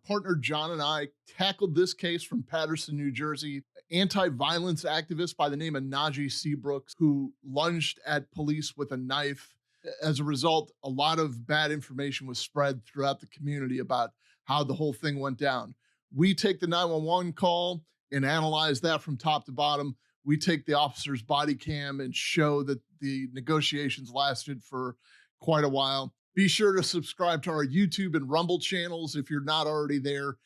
partner John and I tackled this case from Patterson, New Jersey. Anti-violence activist by the name of Najee Seabrooks, who lunged at police with a knife. As a result, a lot of bad information was spread throughout the community about how the whole thing went down. We take the 911 call and analyze that from top to bottom. We take the officer's body cam and show that the negotiations lasted for quite a while. Be sure to subscribe to our YouTube and Rumble channels if you're not already there.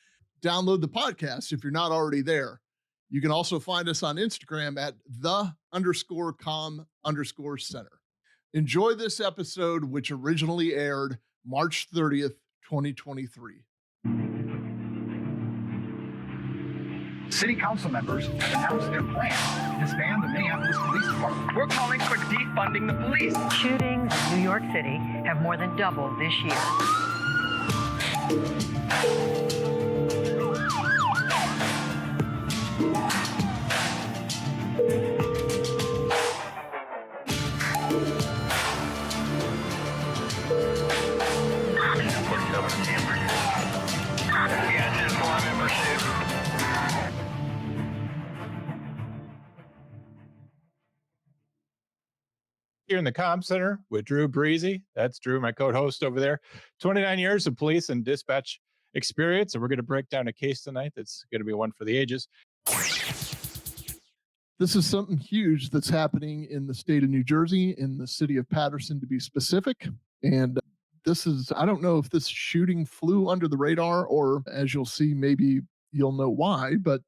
Download the podcast if you're not already there. You can also find us on Instagram at _comm_center. Enjoy this episode, which originally aired March 30th, 2023. City council members have announced their plan to disband the Minneapolis Police Department. We're calling for defunding the police. Shootings in New York City have more than doubled this year. Here in the Comm Center with Drew Breezy. That's Drew, my co-host over there. 29 years of police and dispatch experience, and we're going to break down a case tonight that's going to be one for the ages. This is something huge that's happening in the state of New Jersey, in the city of Patterson to be specific. And this is, I don't know if this shooting flew under the radar, or as you'll see, maybe you'll know why, but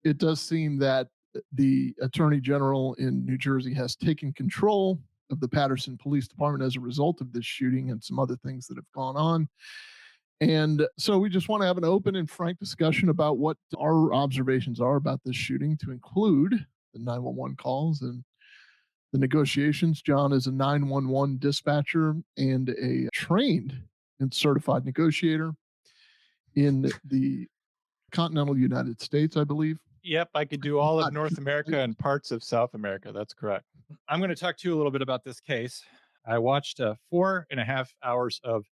it does seem that the Attorney General in New Jersey has taken control of the Patterson Police Department as a result of this shooting and some other things that have gone on. And so we just want to have an open and frank discussion about what our observations are about this shooting, to include the 911 calls and the negotiations. John is a 911 dispatcher and a trained and certified negotiator in the continental United States, I believe. Yep, I could do all of North America and parts of South America. That's correct. I'm going to talk to you a little bit about this case. I watched 4.5 hours of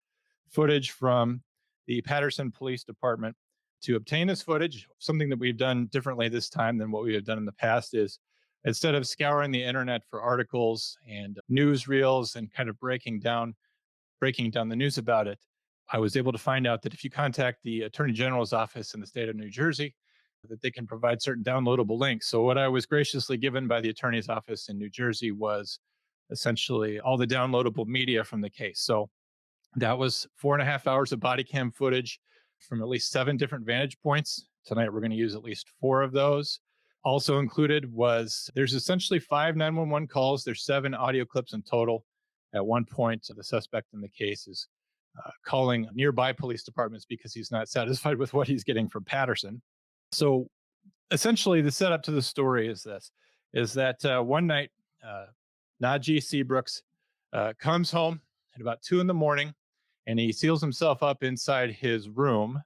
footage from the Patterson Police Department to obtain this footage. Something that we've done differently this time than what we have done in the past is, instead of scouring the internet for articles and newsreels and kind of breaking down the news about it, I was able to find out that if you contact the Attorney General's office in the state of New Jersey, that they can provide certain downloadable links. So what I was graciously given by the attorney's office in New Jersey was essentially all the downloadable media from the case. So that was 4.5 hours of body cam footage from at least 7 different vantage points. Tonight, we're going to use at least 4 of those. Also included was, there's essentially 5 911 calls. There's 7 audio clips in total. At one point, the suspect in the case is calling nearby police departments because he's not satisfied with what he's getting from Patterson. So essentially the setup to the story is this, is that one night, Najee Seabrooks comes home at about 2 a.m. and he seals himself up inside his room.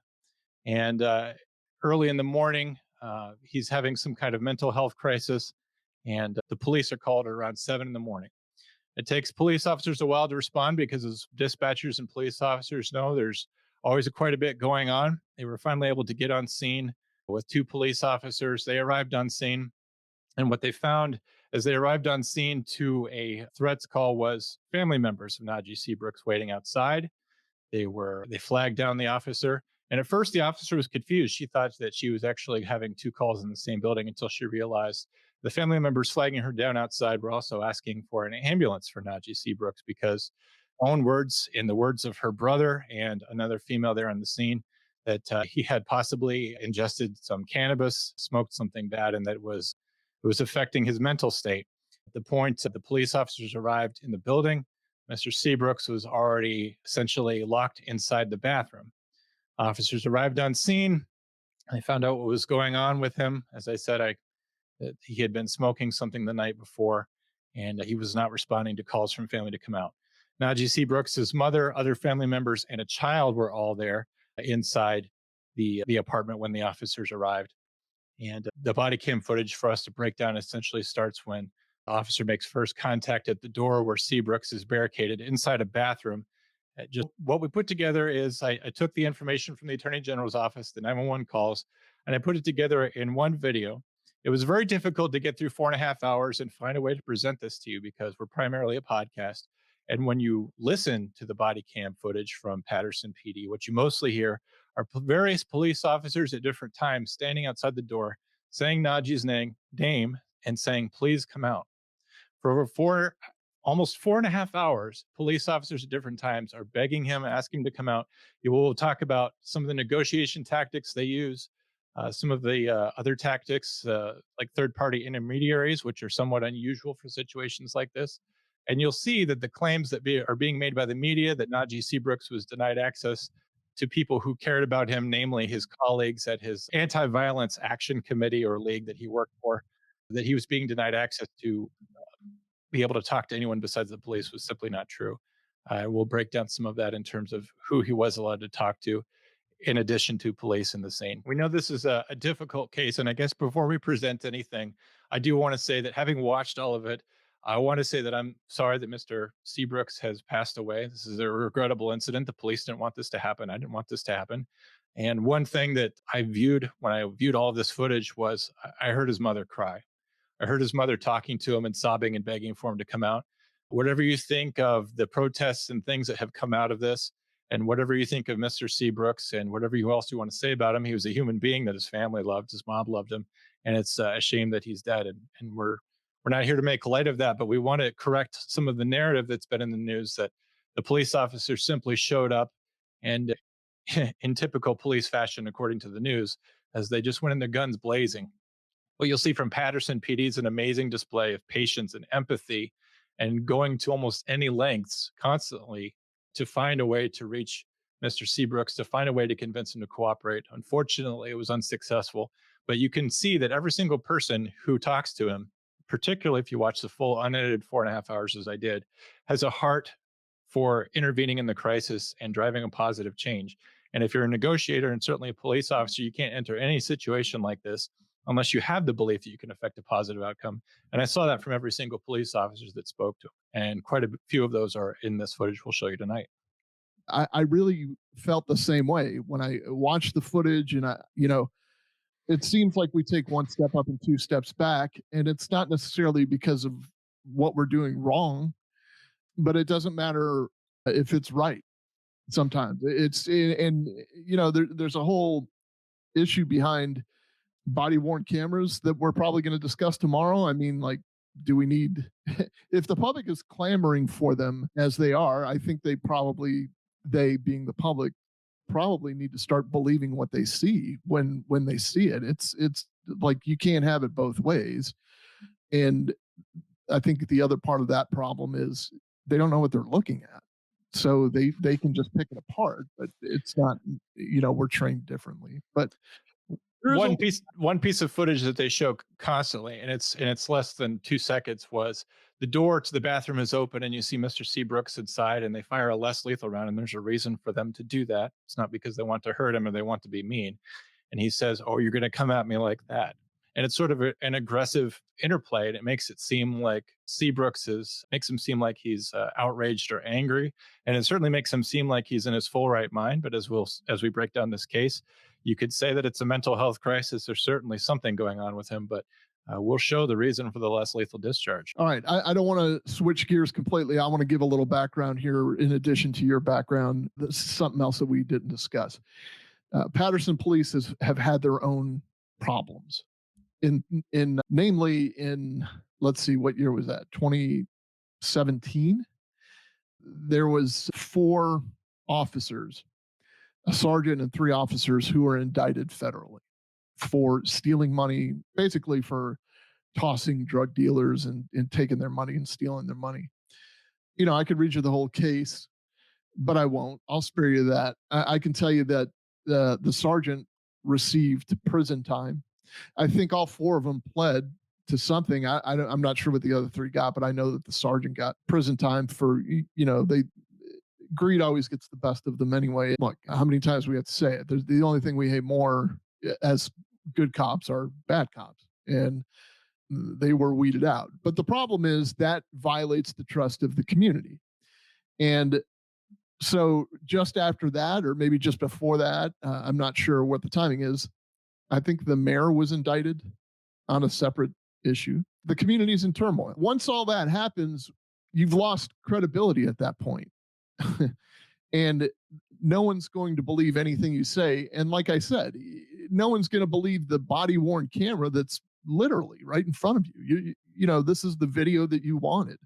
And early in the morning, he's having some kind of mental health crisis, and the police are called around 7 a.m. It takes police officers a while to respond because, as dispatchers and police officers know, there's always quite a bit going on. They were finally able to get on scene with 2 police officers. They arrived on scene, and what they found as they arrived on scene to a threats call was family members of Najee Seabrooks waiting outside. They flagged down the officer, and at first the officer was confused. She thought that she was actually having 2 calls in the same building, until she realized the family members flagging her down outside were also asking for an ambulance for Najee Seabrooks, because own words, in the words of her brother and another female there on the scene, that he had possibly ingested some cannabis, smoked something bad, and that it was affecting his mental state. At the point that the police officers arrived in the building, Mr. Seabrooks was already essentially locked inside the bathroom. Officers arrived on scene. They found out what was going on with him. As I said, that he had been smoking something the night before, and he was not responding to calls from family to come out. Najee Seabrooks, his mother, other family members, and a child were all there inside the apartment when the officers arrived. And the body cam footage for us to break down essentially starts when the officer makes first contact at the door where Seabrooks is barricaded inside a bathroom, Just what we put together is I took the information from the Attorney General's office, the 911 calls, and I put it together in one video. It was very difficult to get through 4.5 hours and find a way to present this to you because we're primarily a podcast. And when you listen to the body cam footage from Patterson PD, what you mostly hear are various police officers at different times standing outside the door, saying Najee's name and saying, please come out. For over almost 4.5 hours, police officers at different times are begging him, asking him to come out. You will talk about some of the negotiation tactics they use, some of the other tactics, like third party intermediaries, which are somewhat unusual for situations like this. And you'll see that the claims that are being made by the media that Najee Seabrooks was denied access to people who cared about him, namely his colleagues at his anti violence action committee or league that he worked for, that he was being denied access to be able to talk to anyone besides the police was simply not true. I will break down some of that in terms of who he was allowed to talk to, in addition to police in the scene. We know this is a difficult case, and I guess before we present anything, I do want to say that having watched all of it, I want to say that I'm sorry that Mr. Seabrooks has passed away. This is a regrettable incident. The police didn't want this to happen. I didn't want this to happen. And one thing that I viewed when I viewed all of this footage was I heard his mother cry. I heard his mother talking to him and sobbing and begging for him to come out. Whatever you think of the protests and things that have come out of this, and whatever you think of Mr. Seabrooks and whatever else you want to say about him, he was a human being that his family loved, his mom loved him, and it's a shame that he's dead. And we're not here to make light of that, but we want to correct some of the narrative that's been in the news that the police officer simply showed up and, in typical police fashion, according to the news, as they just went in their guns blazing. What you'll see from Patterson PD is an amazing display of patience and empathy and going to almost any lengths constantly to find a way to reach Mr. Seabrooks, to find a way to convince him to cooperate. Unfortunately, it was unsuccessful, but you can see that every single person who talks to him, particularly if you watch the full unedited 4.5 hours as I did, has a heart for intervening in the crisis and driving a positive change. And if you're a negotiator and certainly a police officer, you can't enter any situation like this unless you have the belief that you can affect a positive outcome. And I saw that from every single police officer that spoke to him. And quite a few of those are in this footage we'll show you tonight. I really felt the same way when I watched the footage, and it seems like we take one step up and two steps back, and it's not necessarily because of what we're doing wrong, but it doesn't matter if it's right. Sometimes there's a whole issue behind body worn cameras that we're probably going to discuss tomorrow. I mean, like, do we need, if the public is clamoring for them as they are, I think they being the public, probably need to start believing what they see when they see it. It's like, you can't have it both ways. And I think the other part of that problem is they don't know what they're looking at. So they can just pick it apart, but it's not, we're trained differently. But one piece of footage that they show constantly, and it's less than 2 seconds, was the door to the bathroom is open and you see Mr. Seabrooks inside, and they fire a less lethal round, and there's a reason for them to do that. It's not because they want to hurt him or they want to be mean. And he says, "Oh, you're going to come at me like that." And it's sort of an aggressive interplay, and it makes it seem like makes him seem like he's outraged or angry, and it certainly makes him seem like he's in his full right mind. But as we break down this case, you could say that it's a mental health crisis. There's certainly something going on with him, but we'll show the reason for the less lethal discharge. All right, I don't want to switch gears completely. I want to give a little background here in addition to your background. This is something else that we didn't discuss. Patterson police have had their own problems. Namely in, let's see, what year was that? 2017. There was 4 officers, a sergeant and 3 officers, who were indicted federally for stealing money, basically for tossing drug dealers and taking their money and stealing their money. I could read you the whole case, but I won't. I'll spare you that. I can tell you that the sergeant received prison time. I think all 4 of them pled to something. I'm not sure what the other 3 got, but I know that the sergeant got prison time for, greed always gets the best of them anyway. Look, how many times we have to say it? The only thing we hate more as good cops are bad cops, and they were weeded out. But the problem is that violates the trust of the community. And So just after that, or maybe just before that, I'm not sure what the timing is. I think the mayor was indicted on a separate issue. The community's in turmoil. Once all that happens, you've lost credibility at that point. And no one's going to believe anything you say. And like I said, no one's going to believe the body worn camera that's literally right in front of you. You know, this is the video that you wanted.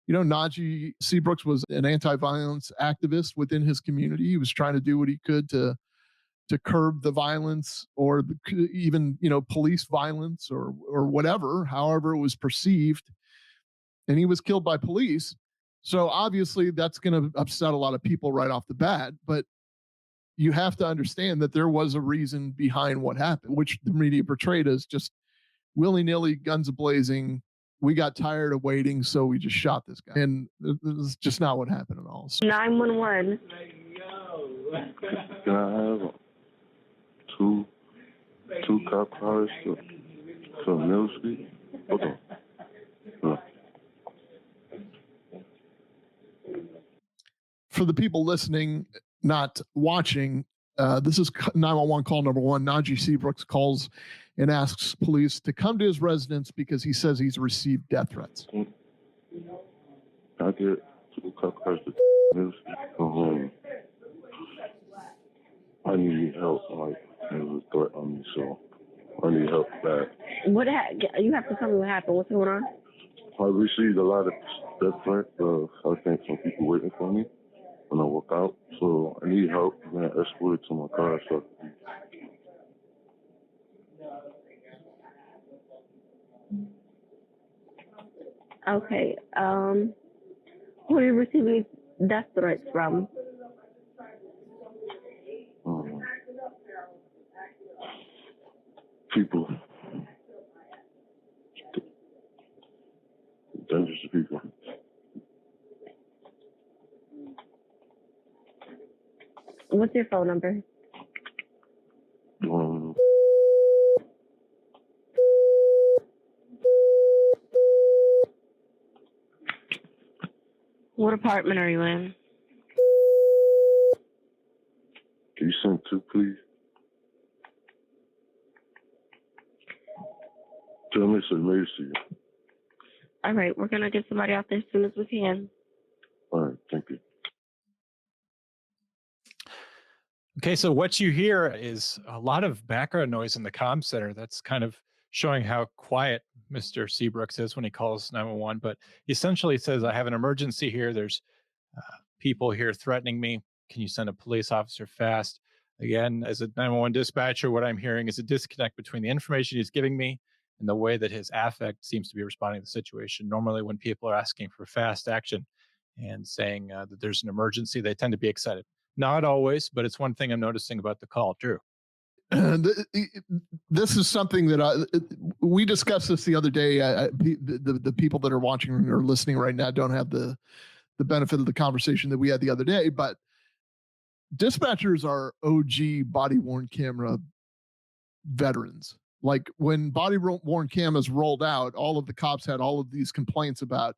You know, Najee Seabrooks was an anti-violence activist within his community. He was trying to do what he could to curb the violence, or even, you know, police violence, or whatever, however it was perceived. And he was killed by police. So obviously that's going to upset a lot of people right off the bat. But you have to understand that there was a reason behind what happened, which the media portrayed as just willy nilly, guns blazing. We got tired of waiting, so we just shot this guy. And this is just not what happened at all. So, 911. Can I have two cop cars to Mill Street? Hold on. No. For the people listening, not watching, this is 911 call number one. Najee Seabrooks calls and asks police to come to his residence because he says he's received death threats. Can I get two cop cars to Mill Street? I need help. Like, there's a threat on me, so I need help back. You have to tell me what happened. What's going on? I received a lot of death threats. I think some people waiting for me when I walk out, so I need help. I'm gonna escort to my car. So Okay. Who are you receiving death threats from? people, dangerous people. What's your phone number? What apartment are you in? Can you send two, please? Tell me it's an emergency. All right, we're going to get somebody out there as soon as we can. All right, thank you. Okay, so what you hear is a lot of background noise in the comm center. That's kind of showing how quiet Mr. Seabrooks is when he calls 911. But he essentially says, I have an emergency here. There's people here threatening me. Can you send a police officer fast? Again, as a 911 dispatcher, what I'm hearing is a disconnect between the information he's giving me and the way that his affect seems to be responding to the situation. Normally, when people are asking for fast action and saying that there's an emergency, they tend to be excited. Not always, but it's one thing I'm noticing about the call, Drew. This is something that we discussed this the other day. The people that are watching or listening right now don't have the benefit of the conversation that we had the other day, but dispatchers are OG body worn camera veterans. Like when body worn cameras rolled out, all of the cops had all of these complaints about,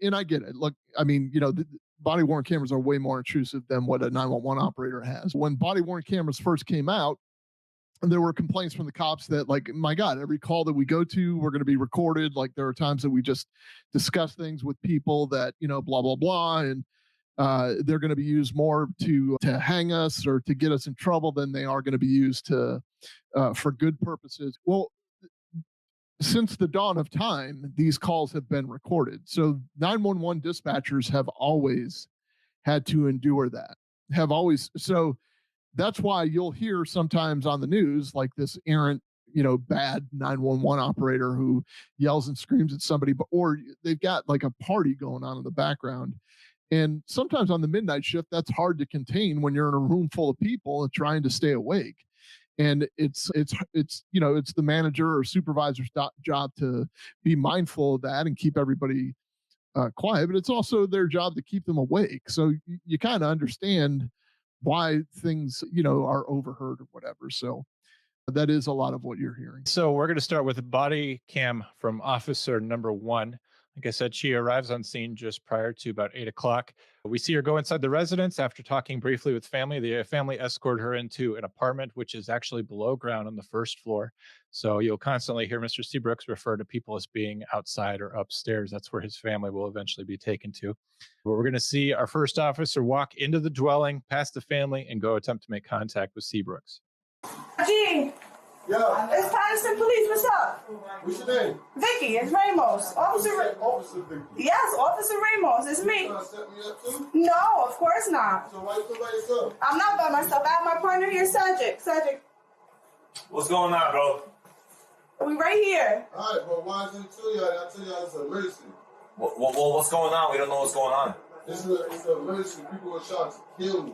and I get it. Look, I mean, you know, body worn cameras are way more intrusive than what a 911 operator has. When body worn cameras first came out, there were complaints from the cops that, like, my God, every call that we go to, we're going to be recorded. Like, there are times that we just discuss things with people that, you know, blah, blah, blah. And they're going to be used more to hang us or to get us in trouble than they are going to be used to for good purposes. Well, since the dawn of time, these calls have been recorded. So 911 dispatchers have always had to endure that, have always. So that's why you'll hear sometimes on the news, like this errant, you know, bad 911 operator who yells and screams at somebody, or they've got like a party going on in the background. And sometimes on the midnight shift, that's hard to contain when you're in a room full of people and trying to stay awake. And it's you know, it's the manager or supervisor's job to be mindful of that and keep everybody quiet, but it's also their job to keep them awake. So you kind of understand why things, you know, are overheard or whatever. So that is a lot of what you're hearing. So we're going to start with a body cam from officer number one. Like I said, she arrives on scene just prior to about 8 o'clock. We see her go inside the residence after talking briefly with family. The family escort her into an apartment, which is actually below ground on the first floor. So you'll constantly hear Mr. Seabrooks refer to people as being outside or upstairs. That's where his family will eventually be taken to. But we're going to see our first officer walk into the dwelling, past the family, and go attempt to make contact with Seabrooks. G, Yeah, it's Patterson Police. What's up? what's your name? Vicky, it's Ramos. Officer Vicky. Yes, Officer Ramos. It's me. You trying to set me up too? No, of course not. So why you come by yourself? I'm not by myself. I have my partner here, Cedric. Cedric, What's going on, bro? we right here. All right, but why didn't tell y'all? I tell y'all it's an emergency. What's going on? We don't know what's going on. It's an emergency. People are shot to kill me.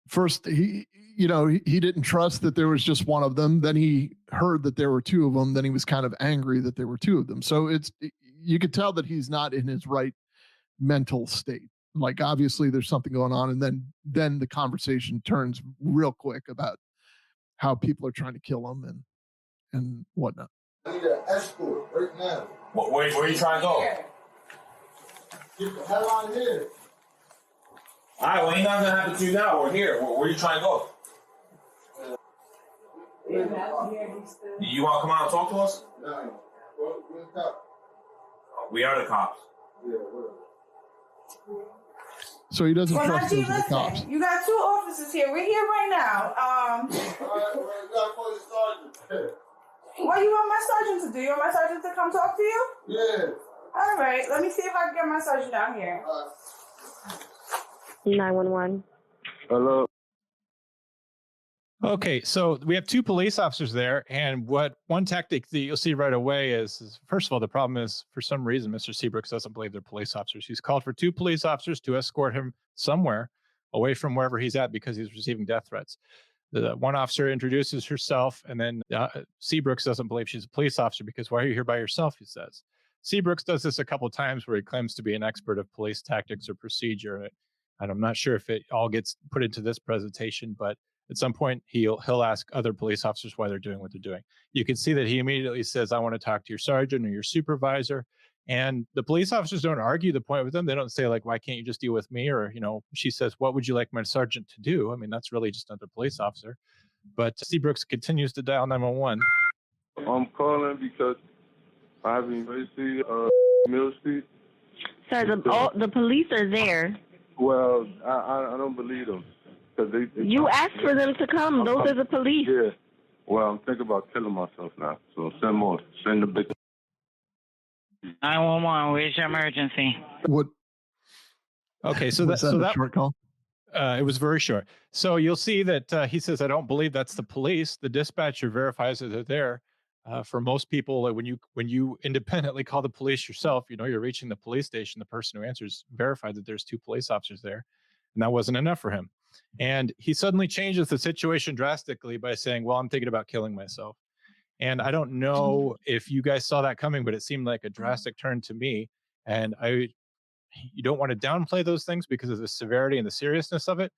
First, he didn't trust that there was just one of them. Then he heard that there were two of them. Then he was kind of angry that there were two of them. So you could tell that he's not in his right mental state. Like, obviously there's something going on. And then the conversation turns real quick about how people are trying to kill him and whatnot. I need an escort right now. Where are you trying to go? Get the hell out of here. All right, well, ain't nothing gonna happen to you now. We're here. Where are you trying to go? You want to come out and talk to us? No. Well, we're the cops. We are the cops. Yeah, whatever. So he doesn't Well, trust Najee, those are the cops. listen, you got two officers here. We're here right now. All right, well, you gotta call your sergeant. What do you want my sergeant to do? You want my sergeant to come talk to you? Yeah. All right, let me see if I can get my sergeant down here. 911. Hello. Okay, so we have two police officers there, and what one tactic that you'll see right away is first of all, the problem is for some reason Mr. Seabrooks doesn't believe they're police officers. He's called for two police officers to escort him somewhere away from wherever he's at because he's receiving death threats. The one officer introduces herself, and then Seabrooks doesn't believe she's a police officer because why are you here by yourself, he says. Seabrooks does this a couple of times where he claims to be an expert of police tactics or procedure, and I'm not sure if it all gets put into this presentation, but at some point he'll ask other police officers why they're doing what they're doing. You can see that he immediately says, I want to talk to your sergeant or your supervisor. And the police officers don't argue the point with them. They don't say, like, why can't you just deal with me? Or, she says, what would you like my sergeant to do? I mean, that's really just another police officer. But Seabrooks continues to dial 911. I'm calling because I have an emergency Mill Street. Sir, the police are there. Well, I don't believe them. They You asked for them to come. Those are the police. Yeah. Well, I'm thinking about killing myself now. So send more. Send the big. 911, where's your emergency? What? Okay, so Was that a that short call? it was very short. So you'll see that he says, I don't believe that's the police. The dispatcher verifies that they're there. For most people, when you independently call the police yourself, you're reaching the police station. The person who answers verified that there's two police officers there, and that wasn't enough for him. And he suddenly changes the situation drastically by saying, well, I'm thinking about killing myself. And I don't know if you guys saw that coming, but it seemed like a drastic turn to me. And you don't want to downplay those things because of the severity and the seriousness of it.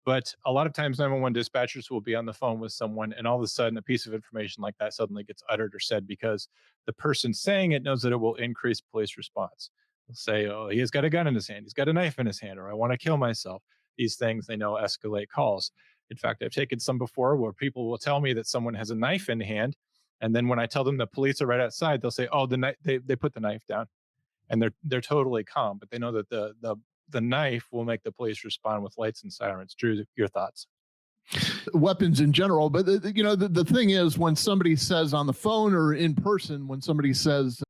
But a lot of times 911 dispatchers will be on the phone with someone, and all of a sudden a piece of information like that suddenly gets uttered or said because the person saying it knows that it will increase police response. They'll say, oh, he has got a gun in his hand, he's got a knife in his hand, or I want to kill myself. These things they know escalate calls. In fact, I've taken some before where people will tell me that someone has a knife in hand, and then when I tell them the police are right outside, they'll say, oh, they put the knife down. And they're totally calm, but they know that the knife will make the police respond with lights and sirens. Drew, your thoughts? Weapons in general, but the thing is, when somebody says on the phone or in person, when somebody says,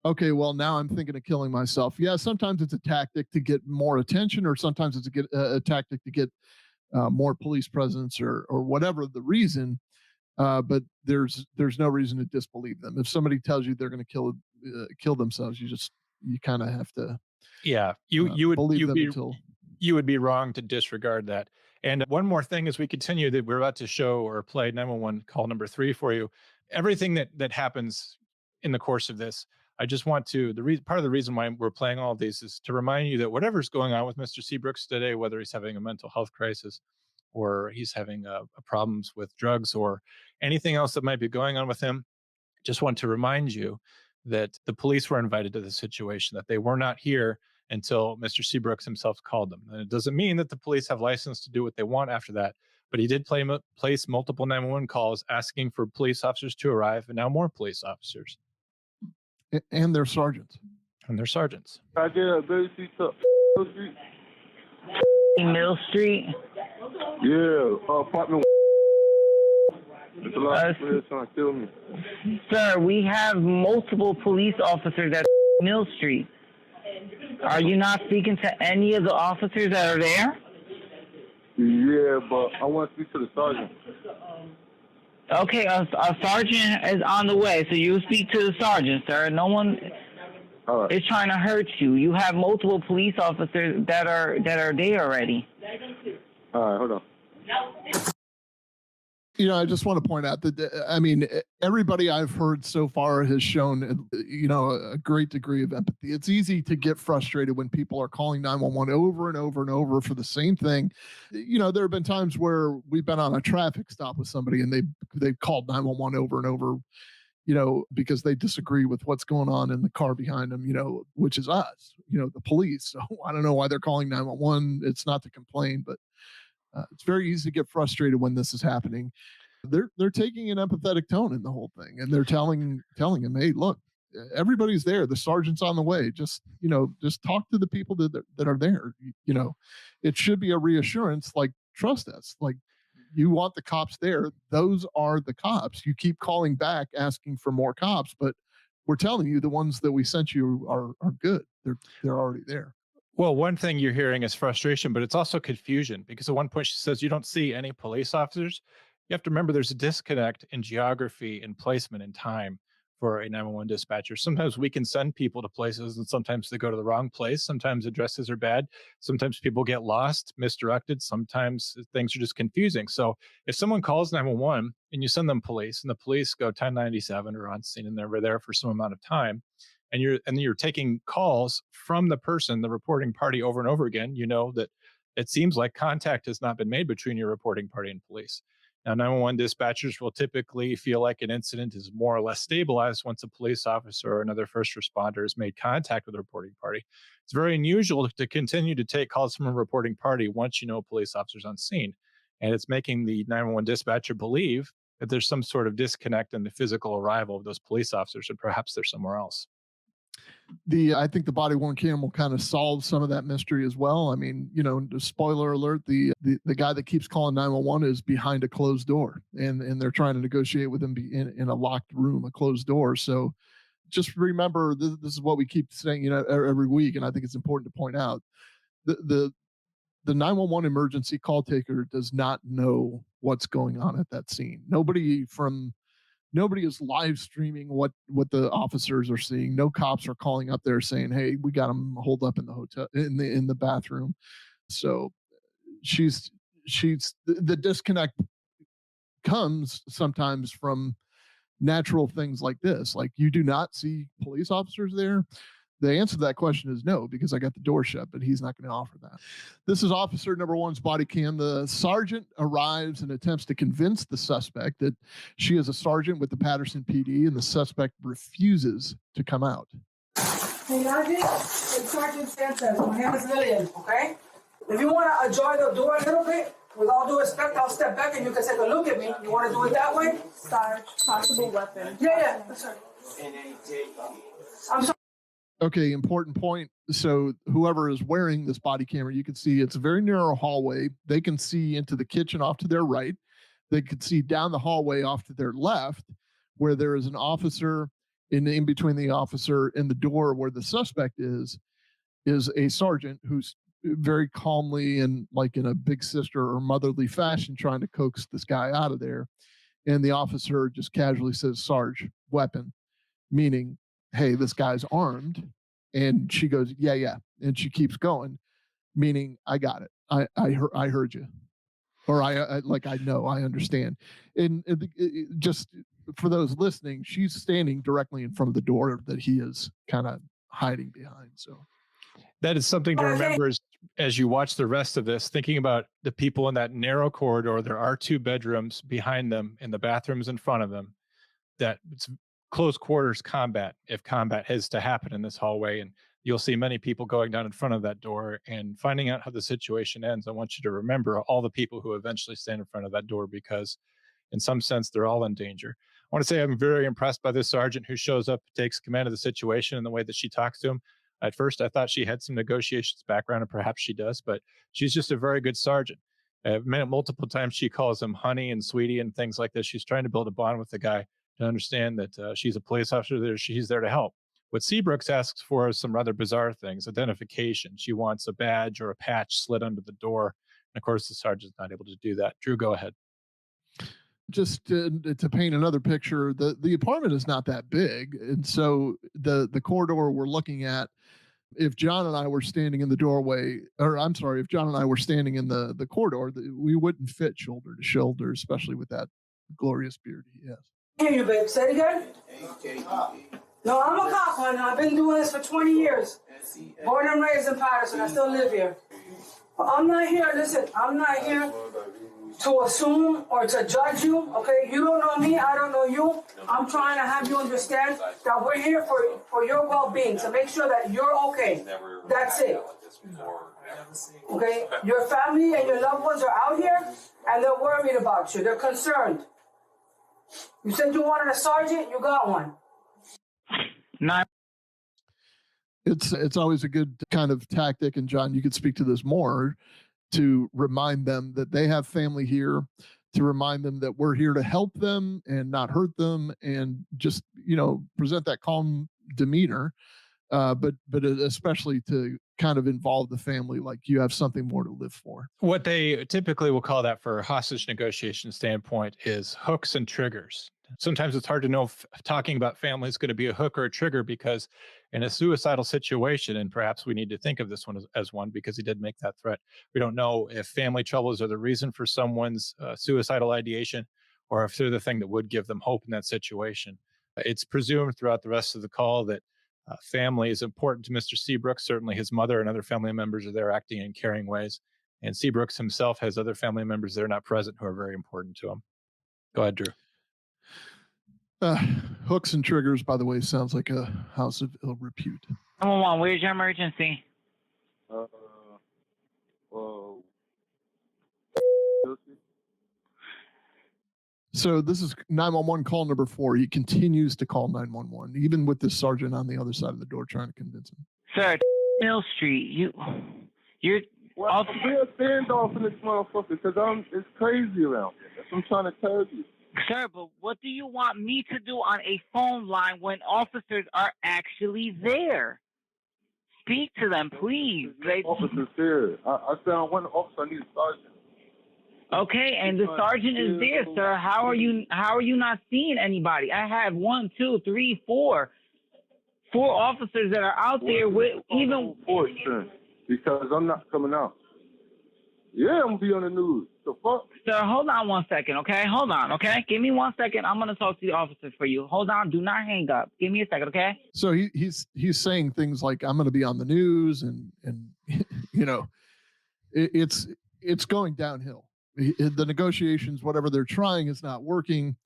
okay, well, now I'm thinking of killing myself. Yeah, sometimes it's a tactic to get more attention, or sometimes it's a tactic to get more police presence, or whatever the reason. But there's no reason to disbelieve them. If somebody tells you they're going to kill themselves, you kind of have to. Yeah, you would be wrong to disregard that. And one more thing as we continue, that we're about to show or play 911 call number 3 for you. Everything that happens in the course of this, I just want to, part of the reason why we're playing all of these is to remind you that whatever's going on with Mr. Seabrooks today, whether he's having a mental health crisis or he's having problems with drugs or anything else that might be going on with him, just want to remind you that the police were invited to the situation, that they were not here until Mr. Seabrooks himself called them. And it doesn't mean that the police have license to do what they want after that, but he did place multiple 911 calls asking for police officers to arrive, and now more police officers. And their sergeants. And their sergeants. I get a baby seat up. Street. Mill Street. Yeah, apartment. It's a lot of players trying to kill me. Sir, we have multiple police officers at Mill Street. Are you not speaking to any of the officers that are there? Yeah, but I want to speak to the sergeant. Okay, a sergeant is on the way, so you speak to the sergeant, sir. No one is trying to hurt you. You have multiple police officers that are there already. All right, hold on. You know, I just want to point out that, I mean, everybody I've heard so far has shown, you know, a great degree of empathy. It's easy to get frustrated when people are calling 911 over and over and over for the same thing. You know, there have been times where we've been on a traffic stop with somebody and they've called 911 over and over, you know, because they disagree with what's going on in the car behind them, you know, which is us, you know, the police. So I don't know why they're calling 911. It's not to complain, but it's very easy to get frustrated when this is happening. They're taking an empathetic tone in the whole thing, and they're telling him, "Hey, look, everybody's there. The sergeant's on the way. Just talk to the people that are there. You know, it should be a reassurance. Like, trust us. Like, you want the cops there. Those are the cops. You keep calling back asking for more cops, but we're telling you the ones that we sent you are good. They're already there." Well, one thing you're hearing is frustration, but it's also confusion, because at one point she says you don't see any police officers. You have to remember there's a disconnect in geography and placement and time for a 911 dispatcher. Sometimes we can send people to places and sometimes they go to the wrong place. Sometimes addresses are bad. Sometimes people get lost, misdirected. Sometimes things are just confusing. So if someone calls 911 and you send them police and the police go 1097 or on scene and they're there for some amount of time, and you're taking calls from the person, the reporting party, over and over again, you know that it seems like contact has not been made between your reporting party and police. Now, 911 dispatchers will typically feel like an incident is more or less stabilized once a police officer or another first responder has made contact with the reporting party. It's very unusual to continue to take calls from a reporting party once you know a police officer's on scene. And it's making the 911 dispatcher believe that there's some sort of disconnect in the physical arrival of those police officers, and perhaps they're somewhere else. I think the body worn cam will kind of solve some of that mystery as well. I mean, you know, spoiler alert, the guy that keeps calling 911 is behind a closed door, and they're trying to negotiate with him in a locked room, a closed door. So just remember, this is what we keep saying, you know, every week, and I think it's important to point out the 911 emergency call taker does not know what's going on at that scene. Nobody is live streaming what the officers are seeing. No cops are calling up there saying, "Hey, we got them holed up in the hotel in the bathroom." So the disconnect comes sometimes from natural things like this. Like, you do not see police officers there. The answer to that question is no, because I got the door shut, but he's not going to offer that. This is officer number one's body cam. The sergeant arrives and attempts to convince the suspect that she is a sergeant with the Patterson PD, and the suspect refuses to come out. Hey, Najee, it's Sergeant Sanchez. My name is Lillian, okay? If you want to ajar the door a little bit, with all due respect, I'll step back and you can take a look at me. You want to do it that way? Sarge, possible weapon. Yeah, that's right. I'm sorry. Okay, important point. So whoever is wearing this body camera, you can see it's a very narrow hallway. They can see into the kitchen off to their right. They could see down the hallway off to their left, where there is an officer. In between the officer and the door where the suspect is a sergeant who's very calmly and like in a big sister or motherly fashion trying to coax this guy out of there. And the officer just casually says, "Sarge, weapon," meaning, "Hey, this guy's armed." And she goes, yeah. And she keeps going, meaning, "I got it. I heard you." Or I know, I understand. And just for those listening, she's standing directly in front of the door that he is kind of hiding behind. So that is something to remember as you watch the rest of this, thinking about the people in that narrow corridor. There are two bedrooms behind them and the bathrooms in front of them. That it's close quarters combat if combat has to happen in this hallway. And you'll see many people going down in front of that door and finding out how the situation ends. I want you to remember all the people who eventually stand in front of that door, because in some sense, they're all in danger. I want to say I'm very impressed by this sergeant who shows up, takes command of the situation, and the way that she talks to him. At first, I thought she had some negotiations background, and perhaps she does, but she's just a very good sergeant. Multiple times she calls him honey and sweetie and things like this. She's trying to build a bond with the guy to understand that she's a police officer, that she's there to help. What Seabrooks asks for is some rather bizarre things: identification. She wants a badge or a patch slid under the door. And of course, the sergeant's not able to do that. Drew, go ahead. Just to paint another picture, the apartment is not that big. And so the corridor we're looking at, if John and I were standing in the doorway, or I'm sorry, if John and I were standing in the corridor, we wouldn't fit shoulder to shoulder, especially with that glorious beard he has. Hear you, babe. Say it again. No, I'm a cop, honey. I've been doing this for 20 years. Born and raised in Patterson. I still live here. But I'm not here, listen, I'm not here to assume or to judge you, okay? You don't know me, I don't know you. I'm trying to have you understand that we're here for your well-being, to make sure that you're okay. That's it. Okay? Your family and your loved ones are out here, and they're worried about you. They're concerned. You said you wanted a sergeant, you got one. Not. It's always a good kind of tactic, and John, you could speak to this more, to remind them that they have family here, to remind them that we're here to help them and not hurt them, and just, present that calm demeanor, but especially to kind of involve the family, like you have something more to live for. What they typically will call that, for a hostage negotiation standpoint, is hooks and triggers. Sometimes it's hard to know if talking about family is going to be a hook or a trigger, because in a suicidal situation, and perhaps we need to think of this one as one because he did make that threat, we don't know if family troubles are the reason for someone's suicidal ideation, or if they're the thing that would give them hope in that situation. It's presumed throughout the rest of the call that family is important to Mr. Seabrooks. Certainly his mother and other family members are there acting in caring ways. And Seabrooks himself has other family members that are not present who are very important to him. Go ahead, Drew. Hooks and triggers, by the way, sounds like a house of ill repute. 911, where's your emergency? So this is 911 call number 4. He continues to call 911, even with this sergeant on the other side of the door trying to convince him. Sir, Mill Street, you're. Well, I'll be a standoff in this motherfucker, because it's crazy around here. That's what I'm trying to tell you. Sir, but what do you want me to do on a phone line when officers are actually there? Speak to them, please. Officers here. I said I want an officer. I need a sergeant. Okay, and the sergeant is there, sir. How are you not seeing anybody? I have 1, 2, 3, 4 officers that are out there with even. Because I'm not coming out. Yeah, I'm gonna be on the news. The fuck? Sir, hold on 1 second, okay? Hold on, okay? Give me 1 second. I'm gonna talk to the officers for you. Hold on. Do not hang up. Give me a second, okay? So he's saying things like, I'm going to be on the news, and it's going downhill. The negotiations, whatever they're trying, is not working.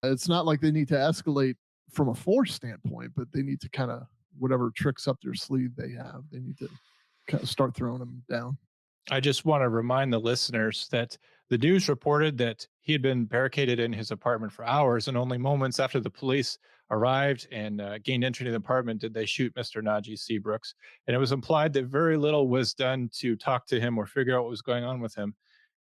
It's not like they need to escalate from a force standpoint, but they need to kind of, whatever tricks up their sleeve they have, they need to kind of start throwing them down. I just want to remind the listeners that the news reported that he had been barricaded in his apartment for hours, and only moments after the police arrived and gained entry to the apartment did they shoot Mr. Najee Seabrooks. And it was implied that very little was done to talk to him or figure out what was going on with him.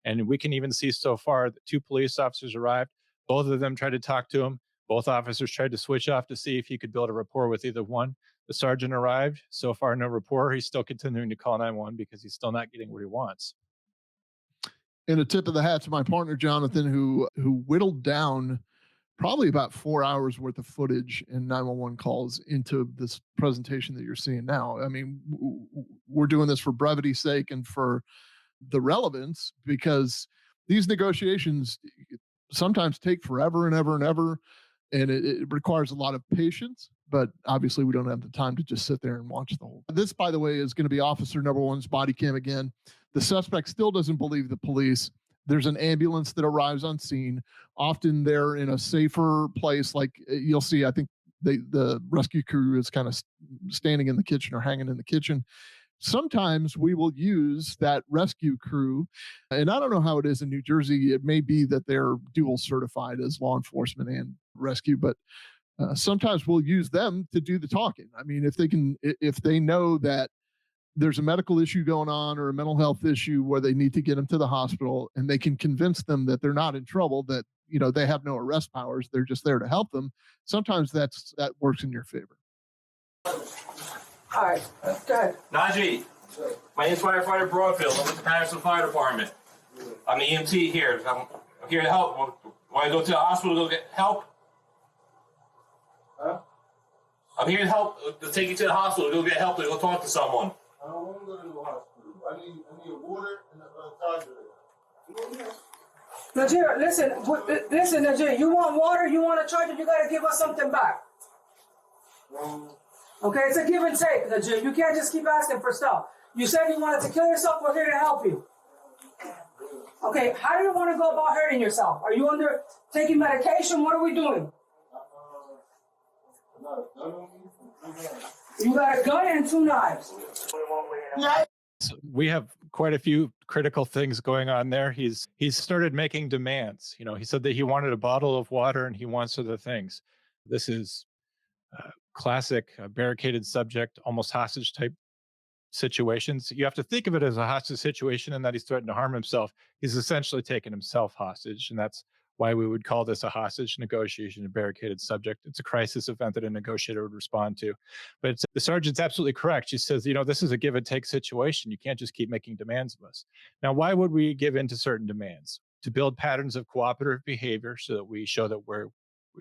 And we can even see so far that 2 police officers arrived. Both of them tried to talk to him. Both officers tried to switch off to see if he could build a rapport with either one. The sergeant arrived. So far, no rapport. He's still continuing to call 911 because he's still not getting what he wants. And a tip of the hat to my partner, Jonathan, who whittled down probably about 4 hours worth of footage and 911 calls into this presentation that you're seeing now. I mean, we're doing this for brevity's sake and for the relevance, because these negotiations sometimes take forever and ever and ever. And it requires a lot of patience, but obviously we don't have the time to just sit there and watch the whole. This, by the way, is going to be officer number 1's body cam again. The suspect still doesn't believe the police. There's an ambulance that arrives on scene. Often they're in a safer place. Like you'll see, I think the rescue crew is kind of standing in the kitchen or hanging in the kitchen. Sometimes we will use that rescue crew, and I don't know how it is in New Jersey. It may be that they're dual certified as law enforcement and rescue, but sometimes we'll use them to do the talking. I mean, if they know that there's a medical issue going on or a mental health issue where they need to get them to the hospital, and they can convince them that they're not in trouble, that they have no arrest powers, they're just there to help them. Sometimes that works in your favor. All right, go ahead. Najee, my name's Firefighter Broadfield. I'm with the Patterson Fire Department. I'm the EMT here. I'm here to help. Want to go to the hospital to go get help? Huh? I'm here to help, to take you to the hospital to go get help, to go talk to someone. I don't want to go to the hospital. I need water and a charger. Najee, listen, Najee, you want water, you want a charger, you got to give us something back. Okay, it's a give and take, Najee. You can't just keep asking for stuff. You said you wanted to kill yourself, we're here to help you. Okay, how do you want to go about hurting yourself? Are you taking medication? What are we doing? You got a gun and 2 knives. We have quite a few critical things going on there. He's started making demands. He said that he wanted a bottle of water and he wants other things. This is classic barricaded subject, almost hostage type situations. You have to think of it as a hostage situation in that he's threatened to harm himself. He's essentially taken himself hostage, and that's why we would call this a hostage negotiation, a barricaded subject. It's a crisis event that a negotiator would respond to. But the sergeant's absolutely correct. She says, this is a give and take situation. You can't just keep making demands of us. Now, why would we give in to certain demands? To build patterns of cooperative behavior so that we show that we're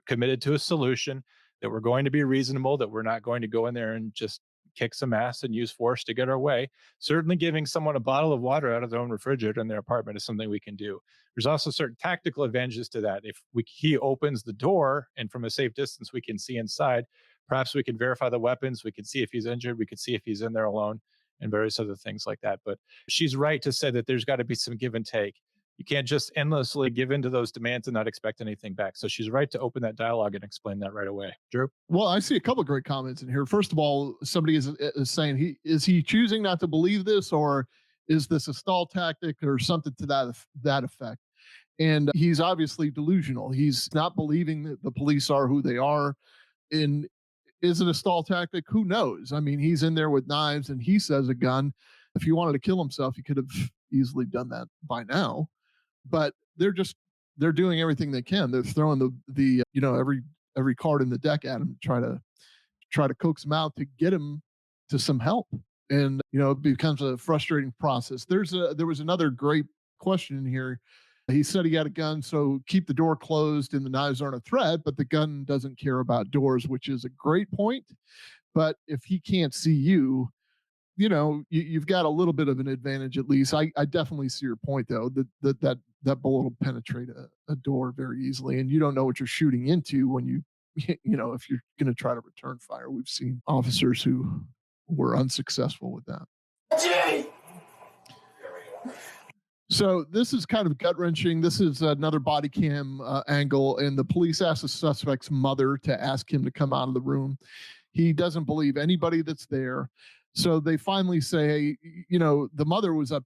committed to a solution, that we're going to be reasonable, that we're not going to go in there and just kick some ass and use force to get our way. Certainly giving someone a bottle of water out of their own refrigerator in their apartment is something we can do. There's also certain tactical advantages to that. If he opens the door and from a safe distance we can see inside, perhaps we can verify the weapons, we can see if he's injured, we can see if he's in there alone, and various other things like that. But she's right to say that there's got to be some give and take. You can't just endlessly give in to those demands and not expect anything back. So she's right to open that dialogue and explain that right away. Drew? Well, I see a couple of great comments in here. First of all, somebody is saying, is he choosing not to believe this, or is this a stall tactic or something to that effect? And he's obviously delusional. He's not believing that the police are who they are. And is it a stall tactic? Who knows? I mean, he's in there with knives and he says a gun. If he wanted to kill himself, he could have easily done that by now. But they're doing everything they can. They're throwing the every card in the deck at him to try to coax him out to get him to some help. And it becomes a frustrating process. There was another great question in here. He said he had a gun, so keep the door closed and the knives aren't a threat, but the gun doesn't care about doors, which is a great point. But if he can't see you, you've got a little bit of an advantage at least. I definitely see your point though, that bullet will penetrate a door very easily, and you don't know what you're shooting into when if you're going to try to return fire. We've seen officers who were unsuccessful with that. So this is kind of gut wrenching. This is another body cam angle, and the police asked the suspect's mother to ask him to come out of the room. He doesn't believe anybody that's there. So they finally say, the mother was up,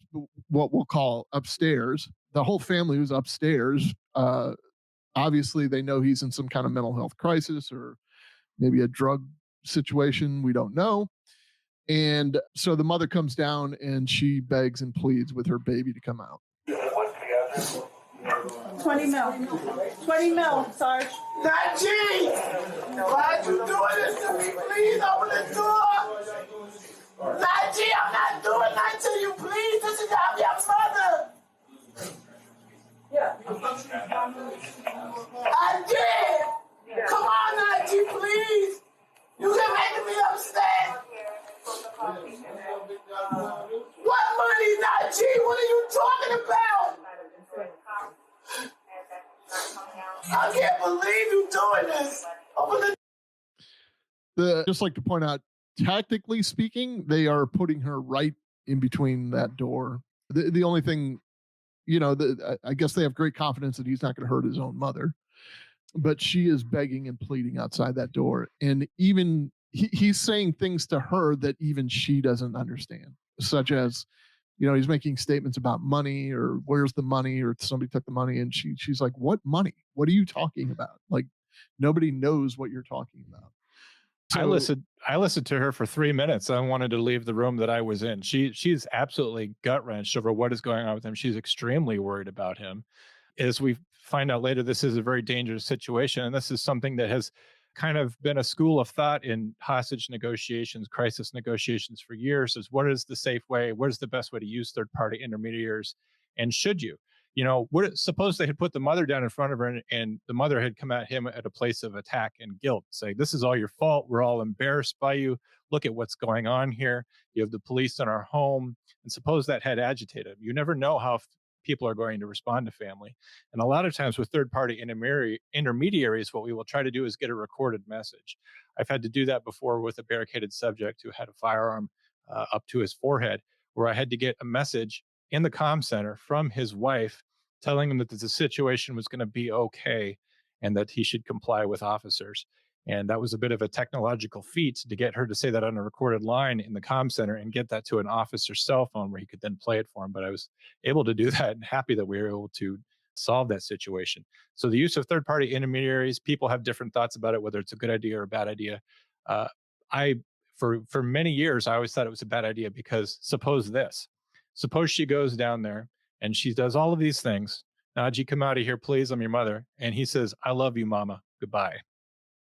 what we'll call upstairs. The whole family was upstairs. Obviously, they know he's in some kind of mental health crisis or maybe a drug situation. We don't know. And so the mother comes down and she begs and pleads with her baby to come out. 20 mil. 20 mil, Sarge. Najee! Why are you doing this to me? Please open the door! Najee, I'm not doing that to you. Please, this is I'm your mother. Yeah. I did. Come on, Najee, please. You can make me upset. What money, Najee? What are you talking about? I can't believe you doing this. Open Just like to point out, tactically speaking, they are putting her right in between that door. The only thing, I guess they have great confidence that he's not going to hurt his own mother. but she is begging and pleading outside that door. And even he's saying things to her that even she doesn't understand, such as, he's making statements about money or where's the money or somebody took the money. And she's like, what money? What are you talking about? Like, nobody knows what you're talking about. So, I listened to her for 3 minutes. I wanted to leave the room that I was in. She's absolutely gut wrenched over what is going on with him. She's extremely worried about him. As we find out later, this is a very dangerous situation. And this is something that has kind of been a school of thought in hostage negotiations, crisis negotiations for years, is what is the safe way? What is the best way to use third-party intermediaries? And should you? Suppose they had put the mother down in front of her and the mother had come at him at a place of attack and guilt, say, this is all your fault. We're all embarrassed by you. Look at what's going on here. You have the police in our home. And suppose that had agitated him. You never know how people are going to respond to family. And a lot of times with third-party intermediaries, what we will try to do is get a recorded message. I've had to do that before with a barricaded subject who had a firearm up to his forehead, where I had to get a message in the comm center from his wife telling him that the situation was going to be okay and that he should comply with officers. And that was a bit of a technological feat to get her to say that on a recorded line in the comm center and get that to an officer's cell phone where he could then play it for him. But I was able to do that and happy that we were able to solve that situation. So the use of third-party intermediaries, people have different thoughts about it, whether it's a good idea or a bad idea. For many years, I always thought it was a bad idea because suppose she goes down there and she does all of these things. Najee, come out of here, please. I'm your mother. And he says, I love you, mama. Goodbye.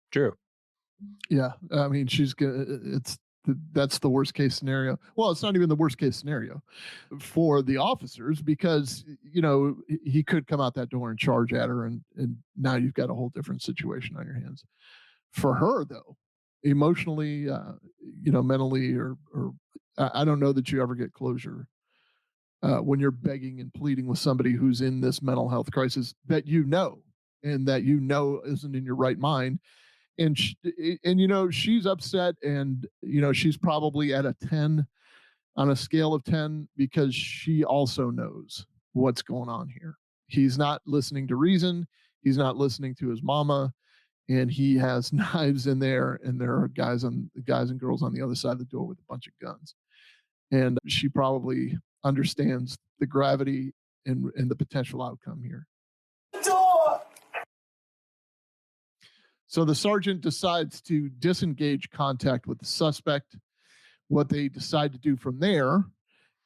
True. Yeah. I mean, that's the worst case scenario. Well, it's not even the worst case scenario for the officers because, he could come out that door and charge at her and now you've got a whole different situation on your hands. For her though, emotionally, mentally, or I don't know that you ever get closure when you're begging and pleading with somebody who's in this mental health crisis that and that isn't in your right mind. And she's upset, and she's probably at a 10 on a scale of 10 because she also knows what's going on here. He's not listening to reason. He's not listening to his mama, and he has knives in there, and there are guys and girls on the other side of the door with a bunch of guns. And she probably understands the gravity and the potential outcome here. So the sergeant decides to disengage contact with the suspect. What they decide to do from there,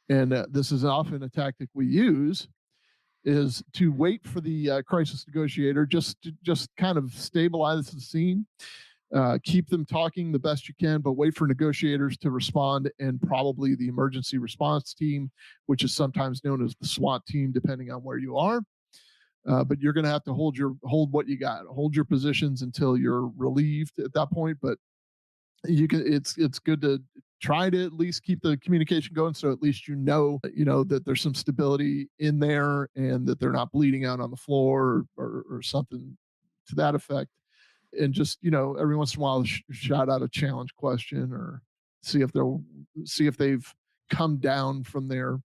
and this is often a tactic we use, is to wait for the crisis negotiator just kind of stabilize the scene, keep them talking the best you can, but wait for negotiators to respond, and probably the emergency response team, which is sometimes known as the SWAT team, depending on where you are. But you're going to have to hold what you got, hold your positions until you're relieved at that point. But it's good to try to at least keep the communication going, so at least that there's some stability in there and that they're not bleeding out on the floor or something to that effect. And just every once in a while shout out a challenge question or see if they've come down from their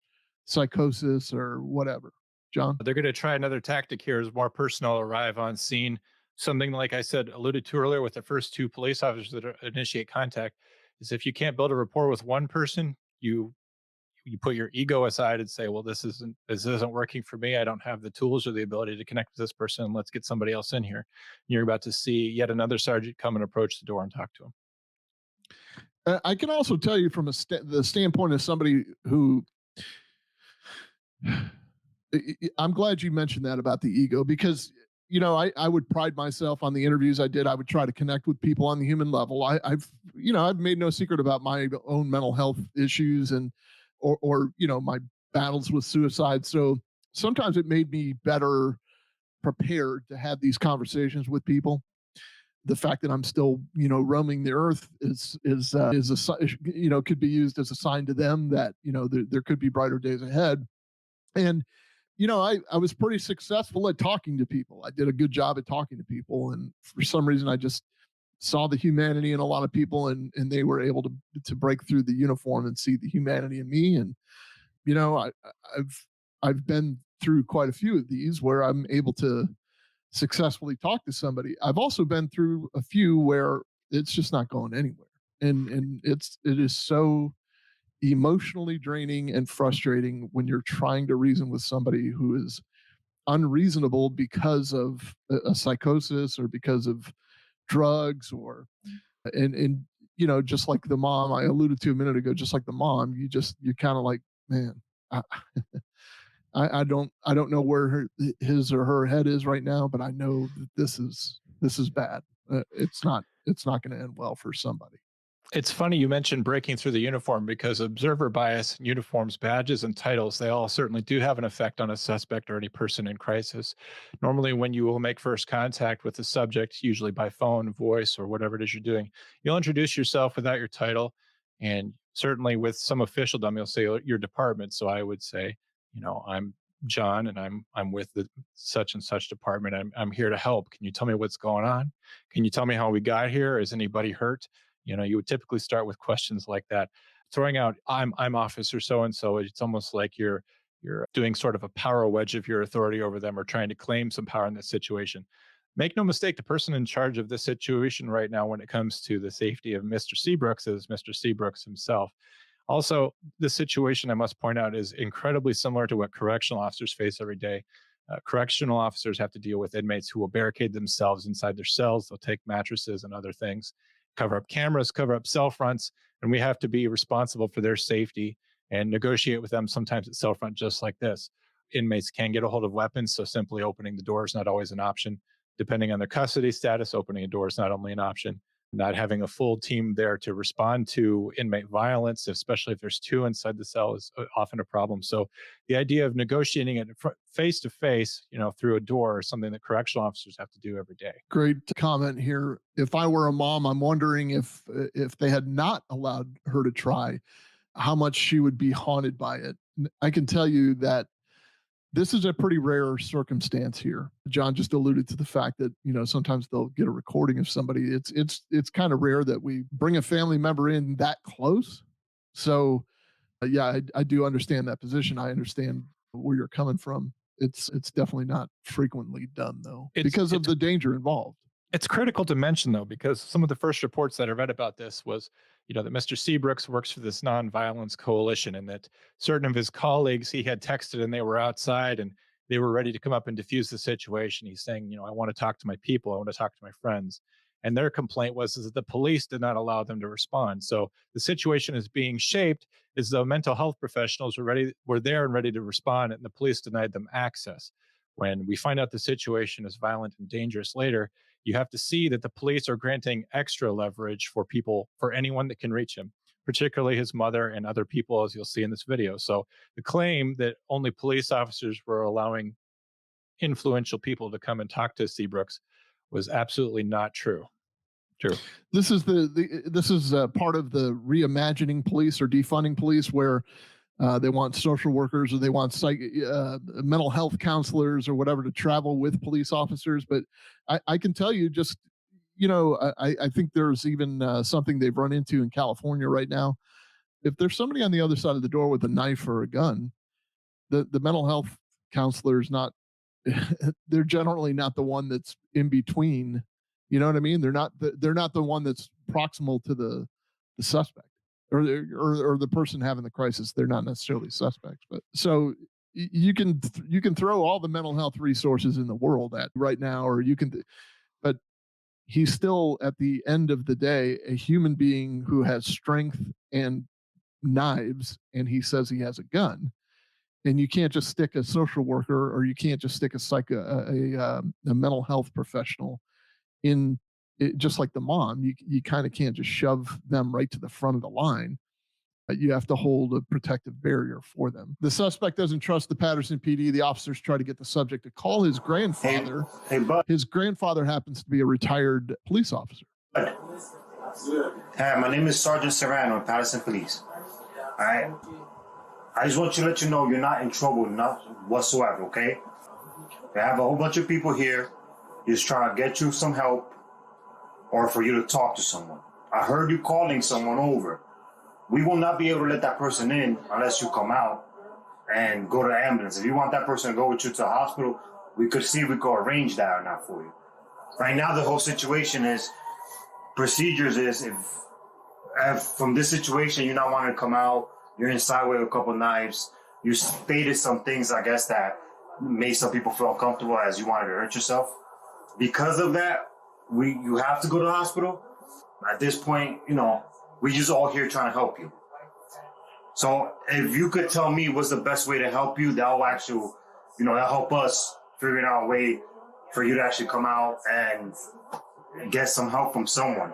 psychosis or whatever. John? They're going to try another tactic here as more personnel arrive on scene. Something like I said, alluded to earlier with the first two police officers that initiate contact is if you can't build a rapport with one person, you put your ego aside and say, well, this isn't working for me. I don't have the tools or the ability to connect with this person. Let's get somebody else in here. And you're about to see yet another sergeant come and approach the door and talk to him. I can also tell you from the standpoint of somebody who I'm glad you mentioned that about the ego because, I would pride myself on the interviews I did. I would try to connect with people on the human level. I've made no secret about my own mental health issues or my battles with suicide. So sometimes it made me better prepared to have these conversations with people. The fact that I'm still, roaming the earth is could be used as a sign to them that, there could be brighter days ahead. And, I was pretty successful at talking to people. I did a good job at talking to people. And for some reason, I just saw the humanity in a lot of people and they were able to break through the uniform and see the humanity in me. And, I've been through quite a few of these where I'm able to successfully talk to somebody. I've also been through a few where it's just not going anywhere. And it is so emotionally draining and frustrating when you're trying to reason with somebody who is unreasonable because of a psychosis or because of drugs or and just like the mom I alluded to a minute ago, just like the mom, you're kind of like, man, I, I don't know where his or her head is right now, but I know that this is bad. It's not going to end well for somebody. It's funny you mentioned breaking through the uniform, because observer bias, uniforms, badges, and titles, they all certainly do have an effect on a suspect or any person in crisis. Normally, when you will make first contact with the subject, usually by phone, voice, or whatever it is you're doing, you'll introduce yourself without your title. And certainly with some officialdom, you'll say your department. So I would say, I'm John, and I'm with the such and such department. I'm here to help. Can you tell me what's going on? Can you tell me how we got here? Is anybody hurt? You would typically start with questions like that. Throwing out, I'm officer so and so, it's almost like you're doing sort of a power wedge of your authority over them, or trying to claim some power in this situation. Make no mistake, the person in charge of this situation right now when it comes to the safety of Mr. Seabrooks is Mr. Seabrooks himself. Also, the situation, I must point out, is incredibly similar to what correctional officers face every day. Correctional officers have to deal with inmates who will barricade themselves inside their cells. They'll take mattresses and other things, cover up cameras, cover up cell fronts, and we have to be responsible for their safety and negotiate with them sometimes at cell front just like this. Inmates can get a hold of weapons, so simply opening the door is not always an option. Depending on their custody status, opening a door is not only an option. Not having a full team there to respond to inmate violence, especially if there's two inside the cell, is often a problem. So the idea of negotiating it face to face, through a door, is something that correctional officers have to do every day. Great comment here. If I were a mom, I'm wondering if they had not allowed her to try, how much she would be haunted by it. I can tell you that this is a pretty rare circumstance here. John just alluded to the fact that, sometimes they'll get a recording of somebody. It's kind of rare that we bring a family member in that close. So yeah, I do understand that position. I understand where you're coming from. It's definitely not frequently done though, because of the danger involved. It's critical to mention, though, because some of the first reports that I read about this was, that Mr. Seabrooks works for this nonviolence coalition, and that certain of his colleagues he had texted and they were outside and they were ready to come up and diffuse the situation. He's saying, I want to talk to my people. I want to talk to my friends. And their complaint was that the police did not allow them to respond. So the situation is being shaped as though mental health professionals were there and ready to respond, and the police denied them access. When we find out the situation is violent and dangerous later, you have to see that the police are granting extra leverage for anyone that can reach him, particularly his mother and other people, as you'll see in this video. So the claim that only police officers were allowing influential people to come and talk to Seabrooks was absolutely not true. This is part of the reimagining police or defunding police, where they want social workers or they want mental health counselors or whatever to travel with police officers. But I can tell you, just, I think there's even something they've run into in California right now. If there's somebody on the other side of the door with a knife or a gun, the mental health counselor is not, they're generally not the one that's in between. You know what I mean? They're not the one that's proximal to the suspect. Or the person having the crisis. They're not necessarily suspects, but so you can throw all the mental health resources in the world at right now, or but he's still, at the end of the day, a human being who has strength and knives, and he says he has a gun, and you can't just stick a social worker, or you can't just stick a mental health professional in. Just like the mom, you kind of can't just shove them right to the front of the line. You have to hold a protective barrier for them. The suspect doesn't trust the Patterson PD. The officers try to get the subject to call his grandfather. His grandfather happens to be a retired police officer. Hi, my name is Sergeant Serrano of Patterson Police. All right. I just want to let you know you're not in trouble, not whatsoever, okay? I have a whole bunch of people here just trying to get you some help, or for you to talk to someone. I heard you calling someone over. We will not be able to let that person in unless you come out and go to the ambulance. If you want that person to go with you to the hospital, we could see if we could arrange that or not for you. Right now, the whole situation is, procedures is if from this situation you're not wanting to come out, you're inside with a couple knives, you stated some things, I guess, that made some people feel uncomfortable as you wanted to hurt yourself. Because of that, you have to go to the hospital. At this point, we just all here trying to help you. So if you could tell me what's the best way to help you, that will actually, that'll help us figuring out a way for you to actually come out and get some help from someone.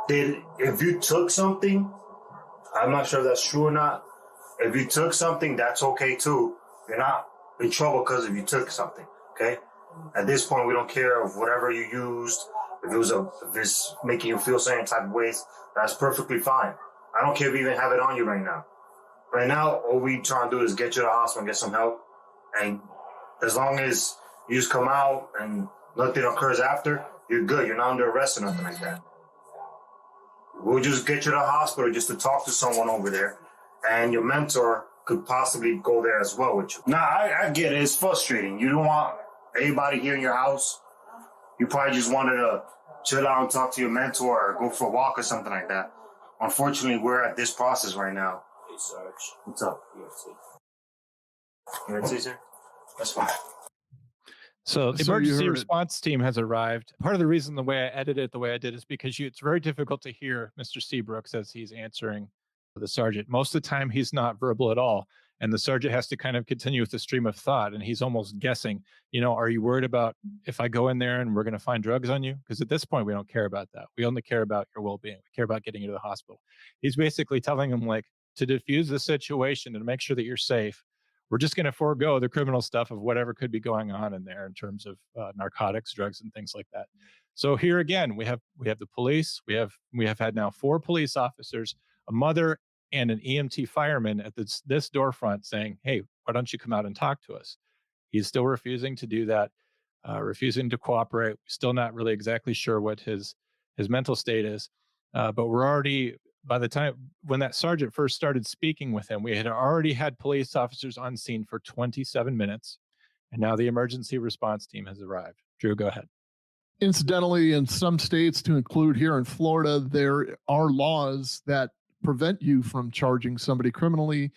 If you took something, I'm not sure if that's true or not. If you took something, that's okay too. You're not in trouble because if you took something, okay? At this point, we don't care of whatever you used. If it's making you feel certain type of ways, that's perfectly fine. I don't care if you even have it on you right now. Right now, all we trying to do is get you to the hospital and get some help. And as long as you just come out and nothing occurs after, you're good. You're not under arrest or nothing like that. We'll just get you to the hospital just to talk to someone over there. And your mentor could possibly go there as well with you. Nah, I get it. It's frustrating. You don't want anybody here in your house. You probably just wanted to chill out and talk to your mentor or go for a walk or something like that. Unfortunately, we're at this process right now. Hey, Sarge. What's up? EFT, sir? That's fine. So the emergency response team has arrived. Part of the reason the way I edited it the way I did is because it's very difficult to hear Mr. Seabrooks as he's answering the sergeant. Most of the time, he's not verbal at all. And the sergeant has to kind of continue with the stream of thought. And he's almost guessing, are you worried about if I go in there and we're going to find drugs on you? Because at this point, we don't care about that. We only care about your well-being. We care about getting you to the hospital. He's basically telling him, like, to diffuse the situation and make sure that you're safe, we're just going to forego the criminal stuff of whatever could be going on in there in terms of narcotics, drugs, and things like that. So here again, we have the police. We have had now 4 police officers, a mother, and an EMT fireman at this door front saying, hey, why don't you come out and talk to us? He's still refusing to do that, refusing to cooperate. We're still not really exactly sure what his mental state is. But we're already, by the time when that sergeant first started speaking with him, we had already had police officers on scene for 27 minutes. And now the emergency response team has arrived. Drew, go ahead. Incidentally, in some states, to include here in Florida, there are laws that prevent you from charging somebody criminally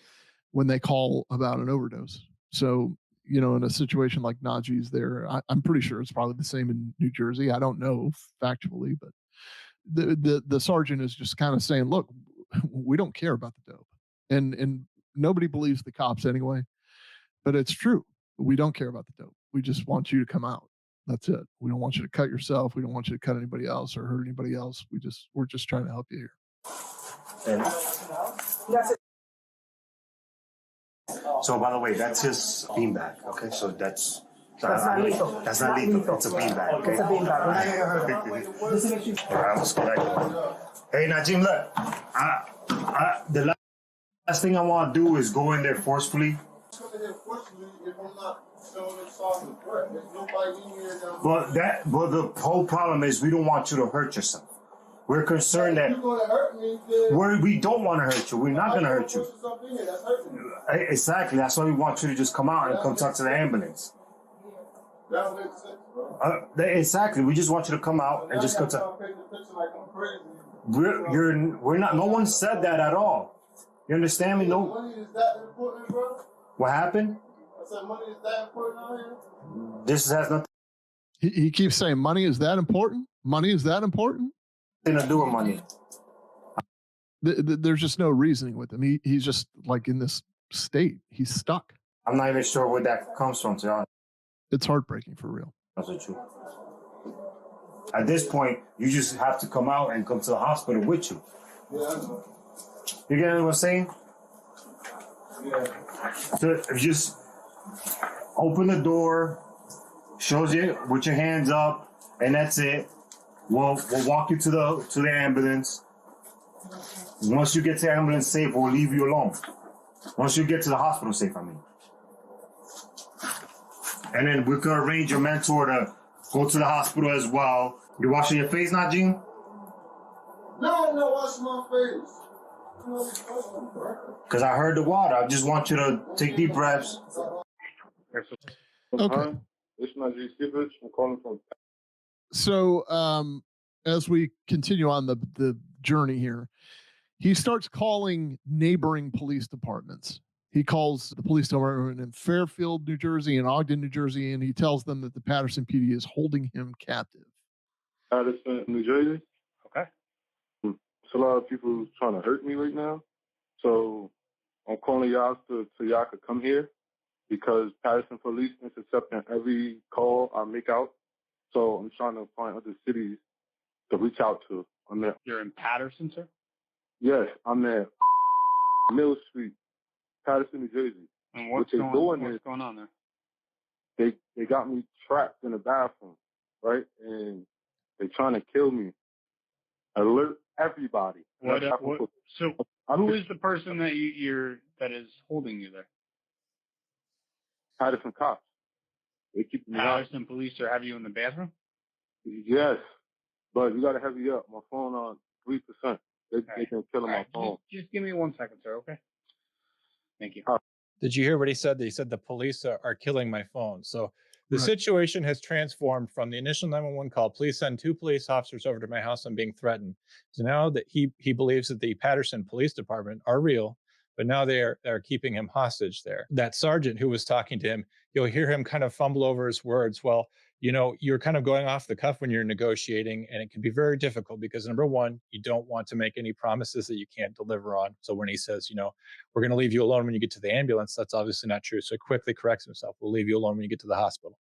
when they call about an overdose. So, in a situation like Najee's there, I'm pretty sure it's probably the same in New Jersey. I don't know factually, but the sergeant is just kind of saying, look, we don't care about the dope. And nobody believes the cops anyway, but it's true. We don't care about the dope. We just want you to come out. That's it. We don't want you to cut yourself. We don't want you to cut anybody else or hurt anybody else. We're just trying to help you here. So, by the way, that's his beanbag. Okay, so that's not lethal. That's not lethal. It's a beanbag. Okay? It's a beanbag. We're not gonna hurt you. All right, let's go back. Hey, Najee, look. The last thing I want to do is go in there forcefully. But the whole problem is we don't want you to hurt yourself. We're concerned that we don't want to hurt you. We're not going to hurt you. Exactly. That's why we want you to just come out and come talk to the ambulance. Exactly. We just want you to come out and just go talk. We're not. No one said that at all. You understand me? No. What happened? I said money is that important out here. This has nothing. He keeps saying money is that important. Money is that important. To do with money. There's just no reasoning with him. He's just like in this state. He's stuck. I'm not even sure where that comes from, to be honest. It's heartbreaking for real. That's true. At this point, you just have to come out and come to the hospital with you. Yeah. You get what I'm saying? Yeah. So if you just open the door, shows you with your hands up, and that's it. We'll walk you to the ambulance. Once you get to the ambulance safe, we'll leave you alone. Once you get to the hospital safe, I mean. And then we can arrange your mentor to go to the hospital as well. You washing your face, Najee? No, I'm not washing my face. Because I heard the water. I just want you to take deep breaths. Okay. It's Najee Seabrooks. I'm calling from. So, as we continue on the journey here, he starts calling neighboring police departments. He calls the police department in Fairfield, New Jersey, and Ogden, New Jersey, and he tells them that the Patterson PD is holding him captive. Patterson, New Jersey. Okay. It's a lot of people trying to hurt me right now. So I'm calling y'all so y'all could come here because Patterson police is accepting every call I make out. So I'm trying to find other cities to reach out to. I'm there. You're in Patterson, sir? Yes, I'm there. Mill Street, Patterson, New Jersey. And what's going on there? They got me trapped in a bathroom, right? And they're trying to kill me. Alert everybody. So who is the person that that is holding you there? Patterson cops. They keep me out. Patterson police are have you in the bathroom? Yes, but you got to heavy up. My phone on 3%. They can kill my phone. Just give me 1 second, sir. Okay. Thank you. Did you hear what he said? He said the police are killing my phone. So the situation has transformed from the initial 911 call, please send 2 police officers over to my house, I'm being threatened, to now that he believes that the Patterson Police Department are real, but now they're keeping him hostage there. That sergeant who was talking to him, you'll hear him kind of fumble over his words. Well, you know, you're kind of going off the cuff when you're negotiating, and it can be very difficult because number one, you don't want to make any promises that you can't deliver on. So when he says, you know, we're going to leave you alone when you get to the ambulance, that's obviously not true. So he quickly corrects himself. We'll leave you alone when you get to the hospital.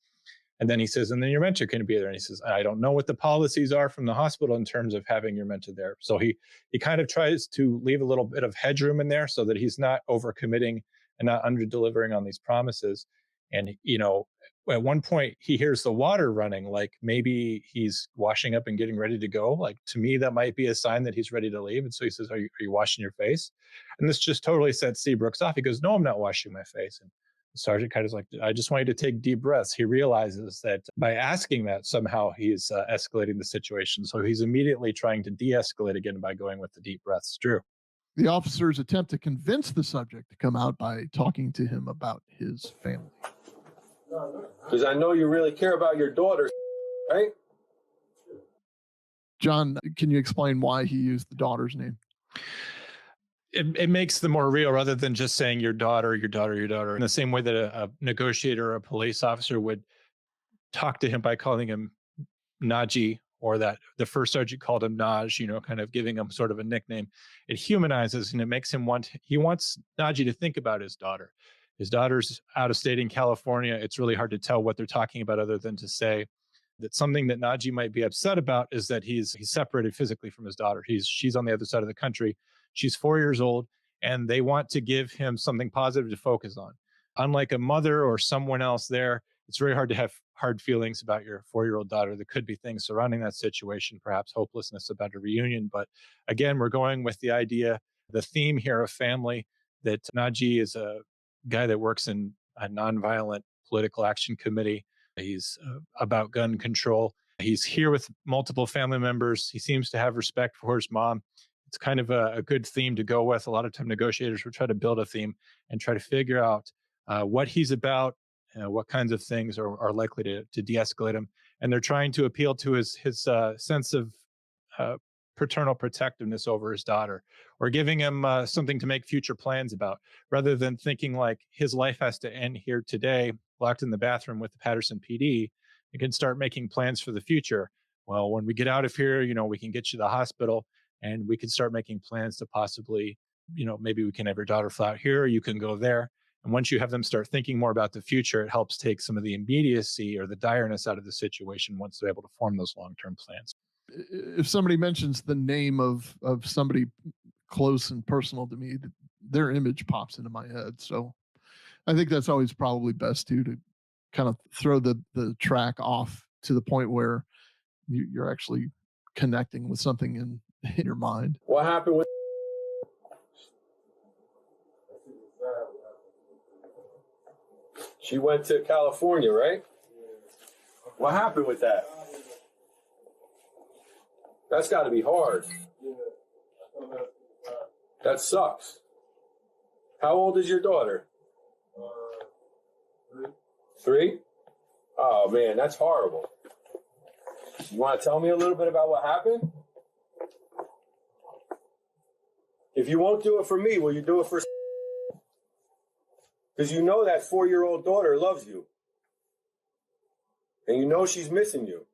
And then he says, and then your mentor can be there. And he says, I don't know what the policies are from the hospital in terms of having your mentor there. So he kind of tries to leave a little bit of headroom in there so that he's not overcommitting and not under delivering on these promises. And, you know, at one point he hears the water running, like maybe he's washing up and getting ready to go. Like, to me, that might be a sign that he's ready to leave. And so he says, are you washing your face? And this just totally sets Seabrooks off. He goes, no, I'm not washing my face. And the sergeant kind of is like, I just want you to take deep breaths. He realizes that by asking that, somehow he's escalating the situation. So he's immediately trying to de-escalate again by going with the deep breaths. Drew. The officers attempt to convince the subject to come out by talking to him about his family. Because I know you really care about your daughter, right? John, can you explain why he used the daughter's name? It makes them more real rather than just saying your daughter, your daughter, your daughter. In the same way that a negotiator or a police officer would talk to him by calling him Najee, or that the first sergeant called him Naj, you know, kind of giving him sort of a nickname. It humanizes and it makes him he wants Najee to think about his daughter. His daughter's out of state in California. It's really hard to tell what they're talking about other than to say that something that Najee might be upset about is that he's separated physically from his daughter. She's on the other side of the country. She's 4 years old, and they want to give him something positive to focus on. Unlike a mother or someone else there, it's very hard to have hard feelings about your 4-year-old daughter. There could be things surrounding that situation, perhaps hopelessness about a reunion. But again, we're going with the idea, the theme here of family, that Najee is a guy that works in a nonviolent political action committee. He's about gun control. He's here with multiple family members. He seems to have respect for his mom. It's kind of a good theme to go with. A lot of time negotiators will try to build a theme and try to figure out what he's about, what kinds of things are likely to de-escalate him. And they're trying to appeal to his sense of paternal protectiveness over his daughter, or giving him something to make future plans about, rather than thinking like his life has to end here today, locked in the bathroom with the Patterson PD. You can start making plans for the future. Well, when we get out of here, you know, we can get you to the hospital and we can start making plans to possibly, you know, maybe we can have your daughter fly out here, or you can go there. And once you have them start thinking more about the future, it helps take some of the immediacy or the direness out of the situation once they're able to form those long-term plans. If somebody mentions the name of somebody close and personal to me, their image pops into my head. So I think that's always probably best to kind of throw the track off to the point where you're actually connecting with something in your mind. What happened with? She went to California, right? What happened with that? That's got to be hard. That sucks. How old is your daughter? 3. Oh, man, that's horrible. You want to tell me a little bit about what happened? If you won't do it for me, will you do it for... Because you know that 4-year-old daughter loves you. And you know she's missing you.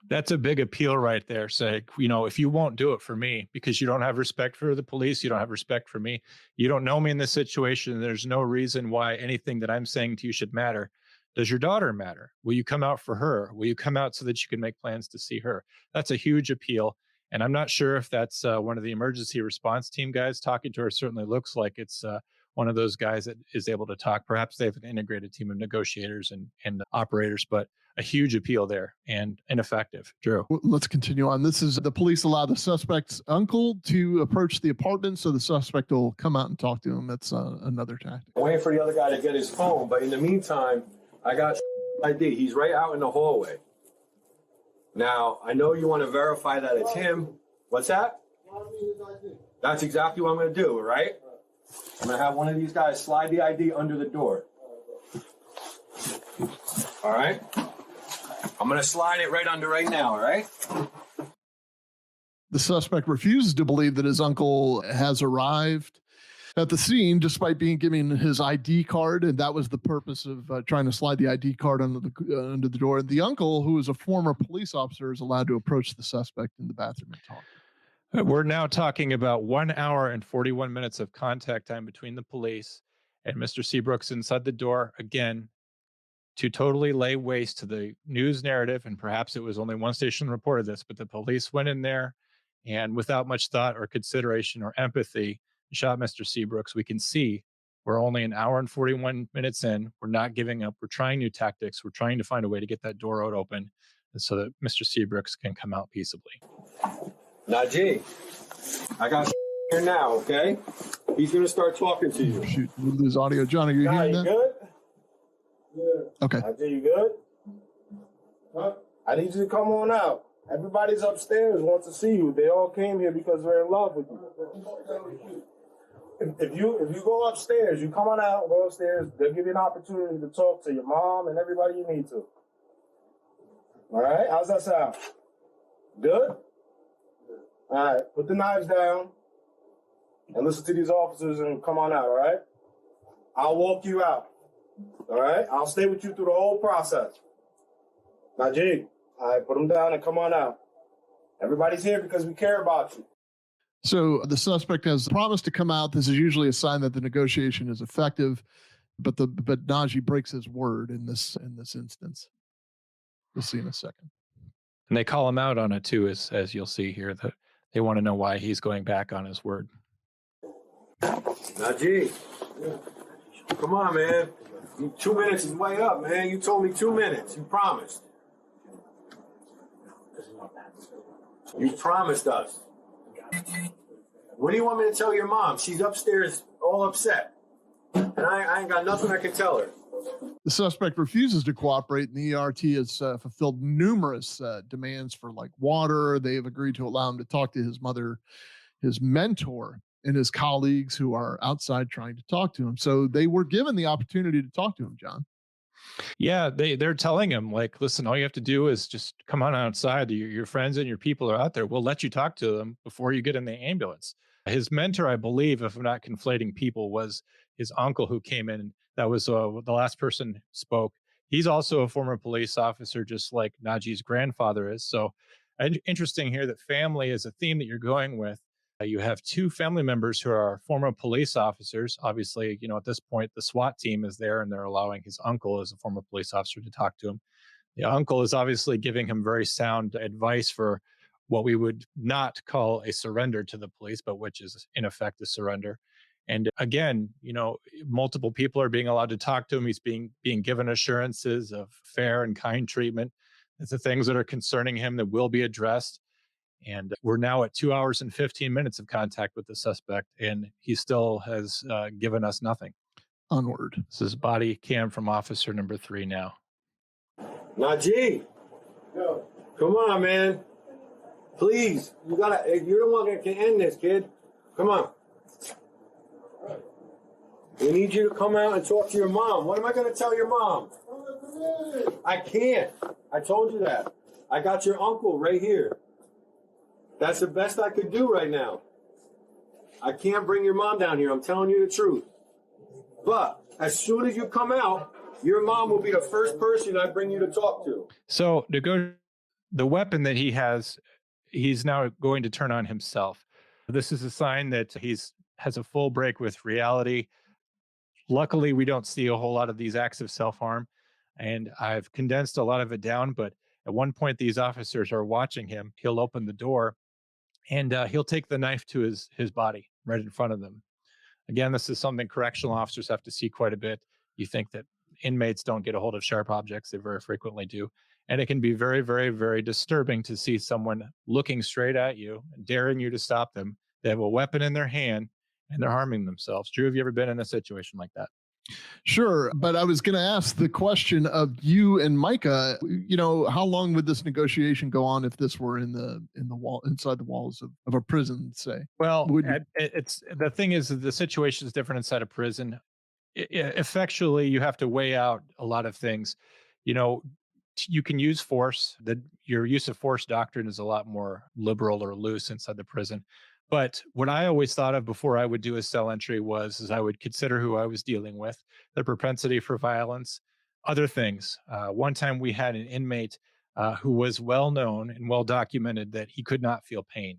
That's a big appeal right there. Say, if you won't do it for me because you don't have respect for the police, you don't have respect for me, you don't know me in this situation, there's no reason why anything that I'm saying to you should matter. Does your daughter matter? Will you come out for her? Will you come out so that you can make plans to see her? That's a huge appeal. And I'm not sure if that's one of the emergency response team guys talking to her. Certainly looks like it's one of those guys that is able to talk. Perhaps they have an integrated team of negotiators and operators, but a huge appeal there and ineffective. Drew. Let's continue on. This is the police allow the suspect's uncle to approach the apartment so the suspect will come out and talk to him. That's another tactic. I'm waiting for the other guy to get his phone, but in the meantime, I got ID. He's right out in the hallway. Now, I know you want to verify that it's him. What's that? That's exactly what I'm going to do, right? I'm going to have one of these guys slide the ID under the door. All right? I'm going to slide it right under right now, all right? The suspect refuses to believe that his uncle has arrived at the scene, despite being given his ID card, and that was the purpose of trying to slide the ID card under the door. The uncle, who is a former police officer, is allowed to approach the suspect in the bathroom and talk. We're now talking about 1 hour and 41 minutes of contact time between the police and Mr. Seabrooks inside the door, again, to totally lay waste to the news narrative. And perhaps it was only one station reported this, but the police went in there and without much thought or consideration or empathy, shot Mr. Seabrooks. We can see we're only an hour and 41 minutes in. We're not giving up. We're trying new tactics. We're trying to find a way to get that door out open so that Mr. Seabrooks can come out peaceably. Najee, I got here now, okay? He's going to start talking to you. Shoot, we lose audio. John, are you hearing that? Good? Yeah. Okay. Najee, you good? Huh? I need you to come on out. Everybody's upstairs wants to see you. They all came here because they're in love with you. If you go upstairs, you come on out, go upstairs, they'll give you an opportunity to talk to your mom and everybody you need to. All right? How's that sound? Good? All right. Put the knives down and listen to these officers and come on out, all right? I'll walk you out. All right? I'll stay with you through the whole process. Najee, all right, put them down and come on out. Everybody's here because we care about you. So the suspect has promised to come out. This is usually a sign that the negotiation is effective, but Najee breaks his word in this instance. We'll see in a second. And they call him out on it too, as you'll see here, that they want to know why he's going back on his word. Najee, come on, man. 2 minutes is way up, man. You told me 2 minutes. You promised. You promised us. What do you want me to tell your mom? She's upstairs all upset. And I ain't got nothing I can tell her. The suspect refuses to cooperate, and the ERT has fulfilled numerous demands for like water. They have agreed to allow him to talk to his mother, his mentor, and his colleagues who are outside trying to talk to him. So they were given the opportunity to talk to him, John. Yeah, they're telling him, like, listen, all you have to do is just come on outside. Your friends and your people are out there. We'll let you talk to them before you get in the ambulance. His mentor, I believe, if I'm not conflating people, was his uncle who came in. That was the last person who spoke. He's also a former police officer, just like Najee's grandfather is. So interesting here that family is a theme that you're going with. You have two family members who are former police officers. Obviously, at this point, the SWAT team is there and they're allowing his uncle as a former police officer to talk to him. The uncle is obviously giving him very sound advice for what we would not call a surrender to the police, but which is in effect a surrender. And again, multiple people are being allowed to talk to him. He's being given assurances of fair and kind treatment. It's the things that are concerning him that will be addressed. And we're now at 2 hours and 15 minutes of contact with the suspect, and he still has given us nothing. Onward. This is body cam from officer number 3 now. Najee, come on, man. Please, you're the one that can end this, kid. Come on. We need you to come out and talk to your mom. What am I going to tell your mom? I can't. I told you that. I got your uncle right here. That's the best I could do right now. I can't bring your mom down here. I'm telling you the truth. But as soon as you come out, your mom will be the first person I bring you to talk to. So the weapon that he has, he's now going to turn on himself. This is a sign that has a full break with reality. Luckily, we don't see a whole lot of these acts of self-harm, and I've condensed a lot of it down. But at one point, these officers are watching him. He'll open the door, and he'll take the knife to his body right in front of them. Again, this is something correctional officers have to see quite a bit. You think that inmates don't get a hold of sharp objects. They very frequently do. And it can be very, very, very disturbing to see someone looking straight at you, daring you to stop them. They have a weapon in their hand and they're harming themselves. Drew, have you ever been in a situation like that? Sure, but I was going to ask the question of you and Micah. You know, how long would this negotiation go on if this were in the wall inside the walls of a prison, say? Well, it's the thing is that the situation is different inside a prison. Effectually, you have to weigh out a lot of things. You know, you can use force. Your use of force doctrine is a lot more liberal or loose inside the prison. But what I always thought of before I would do a cell entry is I would consider who I was dealing with, the propensity for violence, other things. One time we had an inmate who was well known and well documented that he could not feel pain.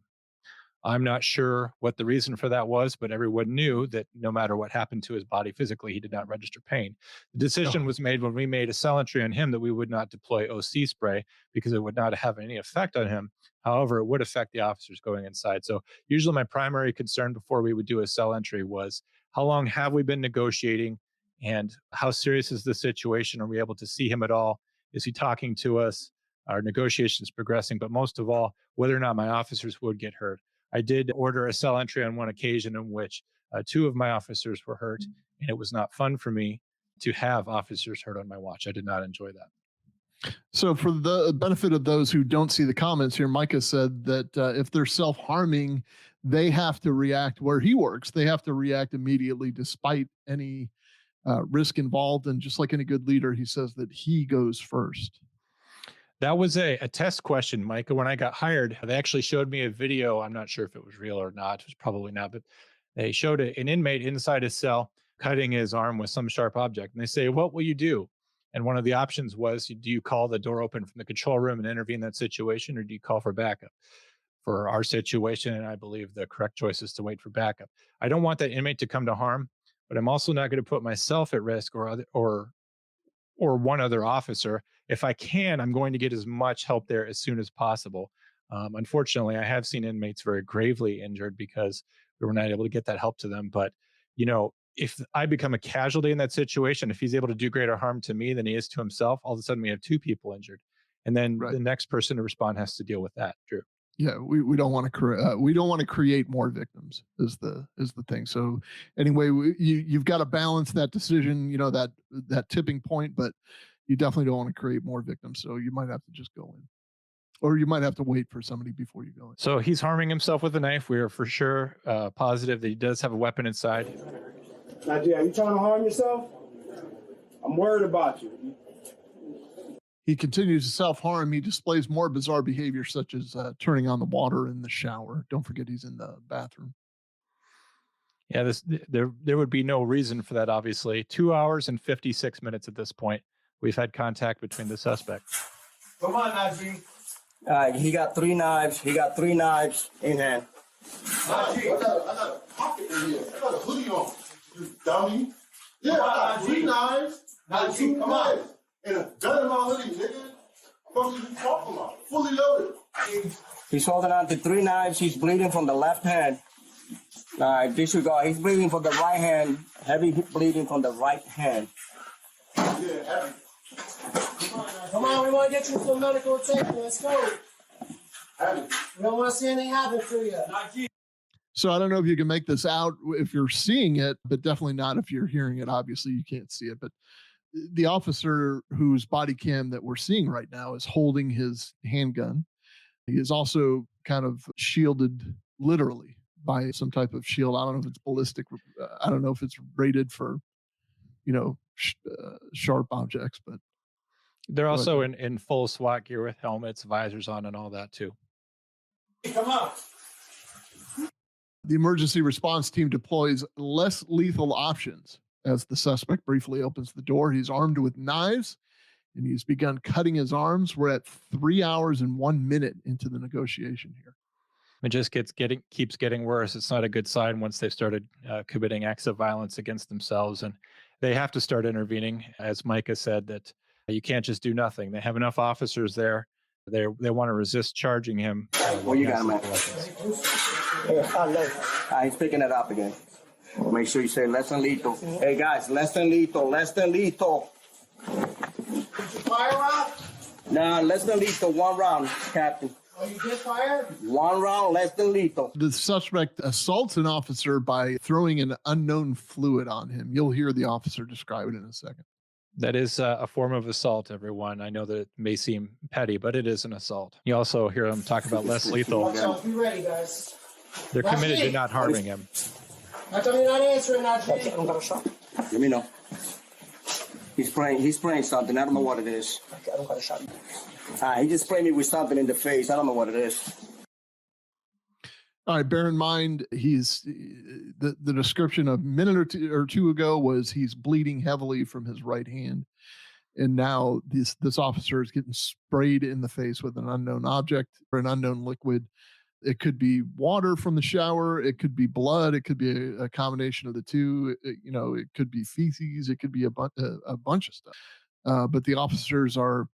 I'm not sure what the reason for that was, but everyone knew that no matter what happened to his body physically, he did not register pain. The decision was made when we made a cell entry on him that we would not deploy OC spray because it would not have any effect on him. However, it would affect the officers going inside. So usually my primary concern before we would do a cell entry was how long have we been negotiating and how serious is the situation? Are we able to see him at all? Is he talking to us? Are negotiations progressing? But most of all, whether or not my officers would get hurt. I did order a cell entry on one occasion in which 2 of my officers were hurt, and it was not fun for me to have officers hurt on my watch. I did not enjoy that. So for the benefit of those who don't see the comments here, Micah said that if they're self-harming, they have to react where he works. They have to react immediately despite any risk involved. And just like any good leader, he says that he goes first. That was a test question, Micah. When I got hired, they actually showed me a video. I'm not sure if it was real or not. It was probably not, but they showed an inmate inside his cell cutting his arm with some sharp object. And they say, what will you do? And one of the options was, do you call the door open from the control room and intervene in that situation, or do you call for backup? For our situation, and I believe the correct choice is to wait for backup. I don't want that inmate to come to harm, but I'm also not going to put myself at risk or one other officer. If I can, I'm going to get as much help there as soon as possible. Unfortunately, I have seen inmates very gravely injured because we were not able to get that help to them. But, you know, if I become a casualty in that situation, if he's able to do greater harm to me than he is to himself, all of a sudden we have 2 people injured. And then the next person to respond has to deal with that, Drew. Yeah, we don't want to create more victims is the thing. So anyway, you've got to balance that decision, you know, that tipping point, but you definitely don't want to create more victims. So you might have to just go in, or you might have to wait for somebody before you go in. So he's harming himself with a knife. We are for sure positive that he does have a weapon inside. Najee, are you trying to harm yourself? I'm worried about you. He continues to self-harm. He displays more bizarre behavior, such as turning on the water in the shower. Don't forget he's in the bathroom. Yeah, there would be no reason for that, obviously. 2 hours and 56 minutes at this point. We've had contact between the suspects. Come on, Najee. All right, he got 3 knives. He got 3 knives in hand. Najee, I got a pocket in here. I got a hoodie on. You dummy. Yeah, I got 3 knives. Najee, come on. And a gun in my hoodie, nigga. What are you talking about? Fully loaded. He's holding on to 3 knives. He's bleeding from the left hand. All right, disregard. He's bleeding from the right hand. Heavy bleeding from the right hand. Yeah, heavy. Come on, we want to get you some medical attention. Let's go. Heavy. We don't want to see anything happen to you. So I don't know if you can make this out if you're seeing it, but definitely not if you're hearing it. Obviously, you can't see it, but the officer whose body cam that we're seeing right now is holding his handgun. He is also kind of shielded literally by some type of shield. I don't know if it's ballistic. I don't know if it's rated for, sharp objects, but they're also in full SWAT gear with helmets, visors on, and all that too. Come on. The emergency response team deploys less lethal options as the suspect briefly opens the door. He's armed with knives and he's begun cutting his arms. We're at 3 hours and 1 minute into the negotiation here. It just keeps getting worse. It's not a good sign once they've started committing acts of violence against themselves, and they have to start intervening. As Micah said, that you can't just do nothing. They have enough officers there. They want to resist charging him. Well, you got him, man. He's picking it up again. Make sure you say less than lethal. Hey guys, less than lethal. Less than lethal. Fire round? Nah, less than lethal. 1 round, Captain. Oh, you just fired? 1 round, less than lethal. The suspect assaults an officer by throwing an unknown fluid on him. You'll hear the officer describe it in a second. That is a form of assault, everyone. I know that it may seem petty, but it is an assault. You also hear them talk about less lethal. Be ready, guys. They're committed to not harming him. How come you're not answering, Najee? I'm gonna shot. Let me know. He's spraying something. I don't know what it is. I don't got a shot. He just sprayed me with something in the face. I don't know what it is. All right, bear in mind, he's the description a minute or two ago was he's bleeding heavily from his right hand. And now this officer is getting sprayed in the face with an unknown object or an unknown liquid. It could be water from the shower. It could be blood. It could be a combination of the two. It could be feces. It could be a bunch of stuff. But the officers are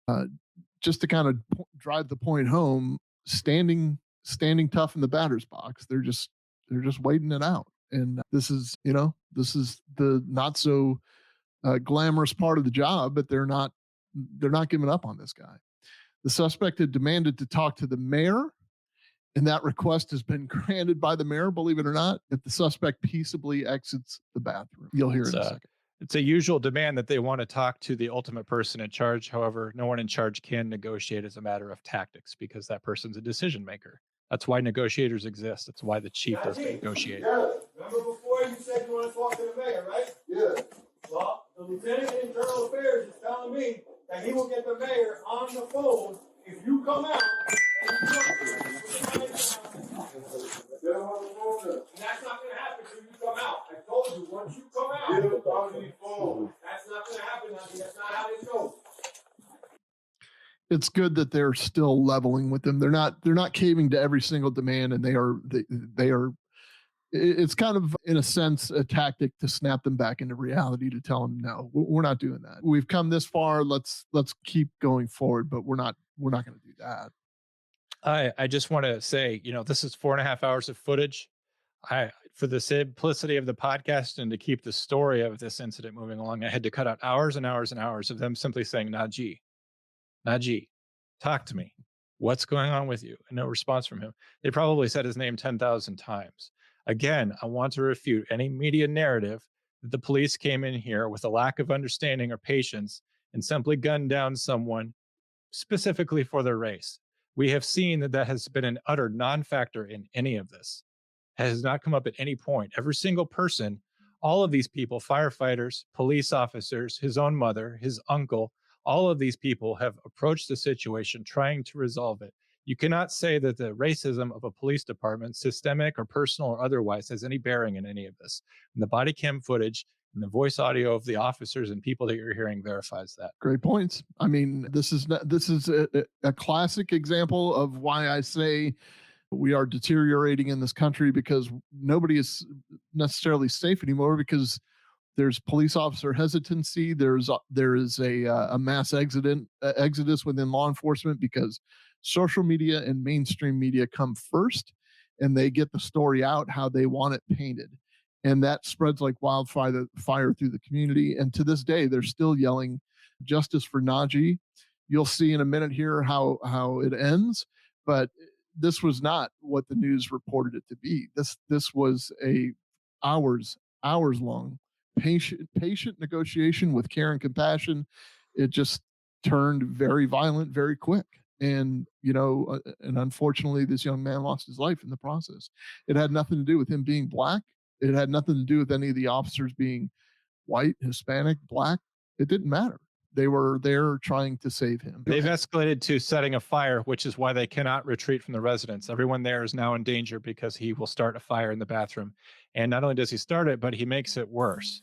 just to kind of drive the point home, standing tough in the batter's box. They're just waiting it out. And this is the not so glamorous part of the job, but they're not giving up on this guy. The suspect had demanded to talk to the mayor, and that request has been granted by the mayor, believe it or not, if the suspect peaceably exits the bathroom. You'll hear it in a second. It's a usual demand that they want to talk to the ultimate person in charge. However, no one in charge can negotiate as a matter of tactics because that person's a decision maker. That's why negotiators exist. That's why the chief does negotiate. Yeah. Remember before you said you want to talk to the mayor, right? Yeah. Well, the lieutenant in internal affairs is telling me that he will get the mayor on the phone if you come out and you talk to him. And that's not going to happen until you come out. I told you, once you come out, that's not going to happen. That's not how this goes. It's good that they're still leveling with them. They're not caving to every single demand, and they are. It's kind of, in a sense, a tactic to snap them back into reality, to tell them, no, we're not doing that. We've come this far. Let's keep going forward, but we're not going to do that. I just want to say, this is 4.5 hours of footage. For the simplicity of the podcast and to keep the story of this incident moving along, I had to cut out hours and hours and hours of them simply saying, Najee, talk to me. What's going on with you? And no response from him. They probably said his name 10,000 times. Again, I want to refute any media narrative that the police came in here with a lack of understanding or patience and simply gunned down someone specifically for their race. We have seen that has been an utter non-factor in any of this. It has not come up at any point. Every single person, all of these people, firefighters, police officers, his own mother, his uncle, all of these people have approached the situation trying to resolve it. You cannot say that the racism of a police department, systemic or personal or otherwise, has any bearing in any of this. And the body cam footage and the voice audio of the officers and people that you're hearing verifies that. Great points. I mean, this is a classic example of why I say we are deteriorating in this country, because nobody is necessarily safe anymore, because there's police officer hesitancy. There is a mass exodus within law enforcement because social media and mainstream media come first, and they get the story out how they want it painted, and that spreads like wildfire through the community. And to this day, they're still yelling justice for Najee. You'll see in a minute here how it ends, but this was not what the news reported it to be. This was a hours long patient negotiation with care and compassion. It just turned very violent very quick. And, and unfortunately, this young man lost his life in the process. It had nothing to do with him being black. It had nothing to do with any of the officers being white, Hispanic, black. It didn't matter. They were there trying to save him. They've escalated to setting a fire, which is why they cannot retreat from the residence. Everyone there is now in danger because he will start a fire in the bathroom. And not only does he start it, but he makes it worse.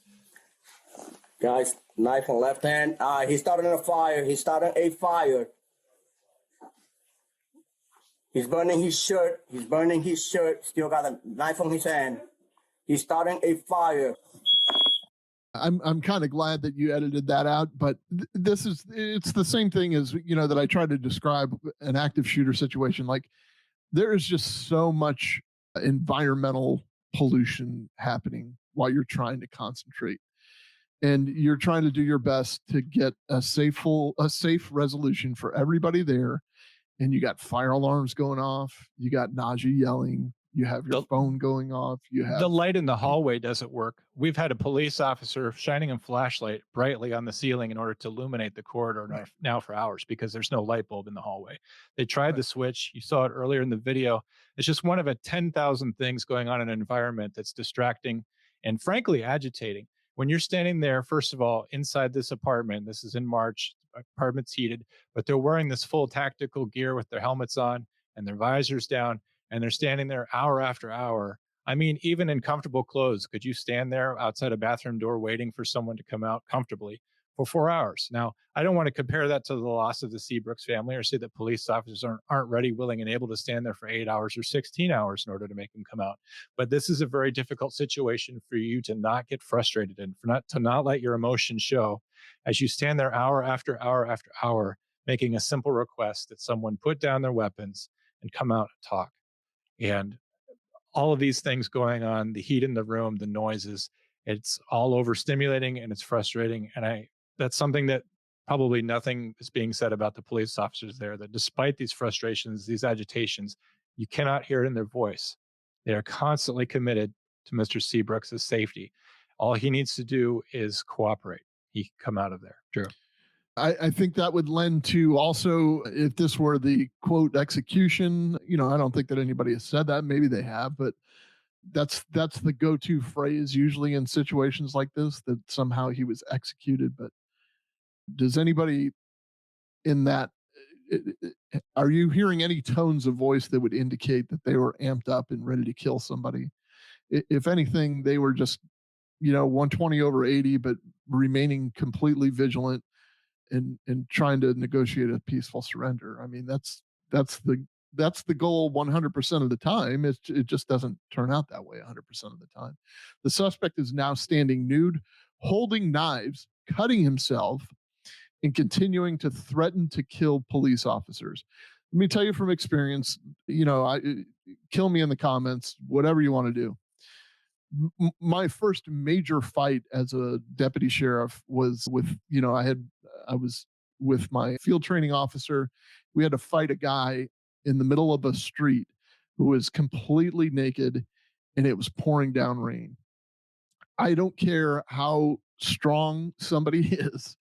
Guys, knife on left hand. He's starting a fire. He's starting a fire. He's burning his shirt. He's burning his shirt. Still got a knife on his hand. He's starting a fire. I'm kind of glad that you edited that out, but it's the same thing as, that I try to describe an active shooter situation. Like, there is just so much environmental pollution happening while you're trying to concentrate, and you're trying to do your best to get a safe resolution for everybody there. And you got fire alarms going off. You got Najee yelling. You have your phone going off. You have the light in the hallway doesn't work. We've had a police officer shining a flashlight brightly on the ceiling in order to illuminate the corridor now for hours because there's no light bulb in the hallway. They tried the switch. You saw it earlier in the video. It's just one of 10,000 things going on in an environment that's distracting and frankly agitating. When you're standing there, first of all, inside this apartment, this is in March, apartment's heated, but they're wearing this full tactical gear with their helmets on and their visors down, and they're standing there hour after hour. I mean, even in comfortable clothes, could you stand there outside a bathroom door waiting for someone to come out comfortably for 4 hours? Now, I don't want to compare that to the loss of the Seabrooks family or say that police officers aren't ready, willing, and able to stand there for 8 hours or 16 hours in order to make them come out. But this is a very difficult situation for you to not get frustrated in, to not let your emotions show as you stand there hour after hour after hour, making a simple request that someone put down their weapons and come out and talk. And all of these things going on, the heat in the room, the noises, it's all overstimulating and it's frustrating. And that's something that probably nothing is being said about the police officers there, that despite these frustrations, these agitations, you cannot hear it in their voice. They are constantly committed to Mr. Seabrooks' safety. All he needs to do is cooperate. He can come out of there. Drew. I think that would lend to also, if this were the quote execution, I don't think that anybody has said that. Maybe they have, but that's the go-to phrase usually in situations like this, that somehow he was executed. But does anybody in that, are you hearing any tones of voice that would indicate that they were amped up and ready to kill somebody? If anything, they were just, 120 over 80, but remaining completely vigilant and trying to negotiate a peaceful surrender. I mean, that's the goal 100% of the time. It just doesn't turn out that way 100% of the time. The suspect is now standing nude, holding knives, cutting himself, and continuing to threaten to kill police officers. Let me tell you from experience, kill me in the comments, whatever you want to do. My first major fight as a deputy sheriff was with, I was with my field training officer. We had to fight a guy in the middle of a street who was completely naked and it was pouring down rain. I don't care how strong somebody is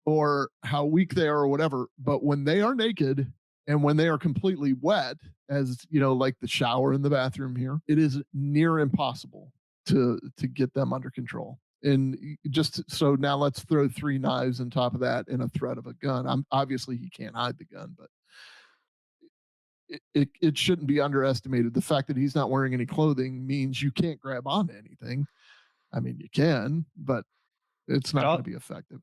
or how weak they are or whatever, but when they are naked and when they are completely wet, as like the shower in the bathroom here, it is near impossible to get them under control. And just so now let's throw 3 knives on top of that and a threat of a gun. Obviously he can't hide the gun, but it shouldn't be underestimated. The fact that he's not wearing any clothing means you can't grab onto anything. I mean, you can, but it's not going to be effective.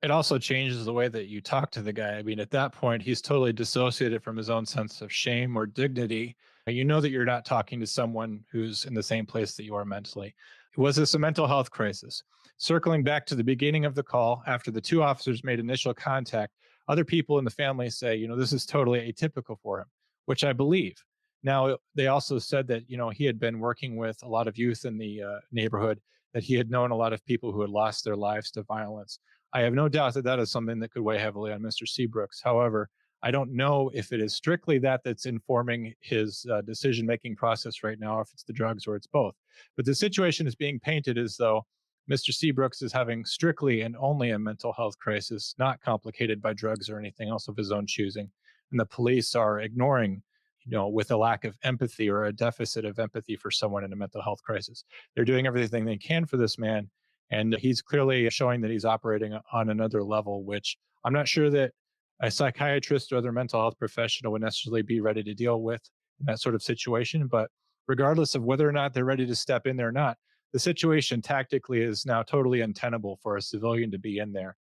It also changes the way that you talk to the guy. I mean, at that point, he's totally dissociated from his own sense of shame or dignity. You know that you're not talking to someone who's in the same place that you are mentally. Was this a mental health crisis? Circling back to the beginning of the call, after the 2 officers made initial contact, other people in the family say, this is totally atypical for him, which I believe. Now, they also said that, he had been working with a lot of youth in the neighborhood, that he had known a lot of people who had lost their lives to violence. I have no doubt that is something that could weigh heavily on Mr. Seabrooks. However, I don't know if it is strictly that's informing his decision-making process right now, if it's the drugs or it's both. But the situation is being painted as though Mr. Seabrooks is having strictly and only a mental health crisis, not complicated by drugs or anything else of his own choosing. and the police are ignoring, with a lack of empathy or a deficit of empathy for someone in a mental health crisis. They're doing everything they can for this man, and he's clearly showing that he's operating on another level, which I'm not sure that a psychiatrist or other mental health professional would necessarily be ready to deal with in that sort of situation. But regardless of whether or not they're ready to step in there or not, the situation tactically is now totally untenable for a civilian to be in there.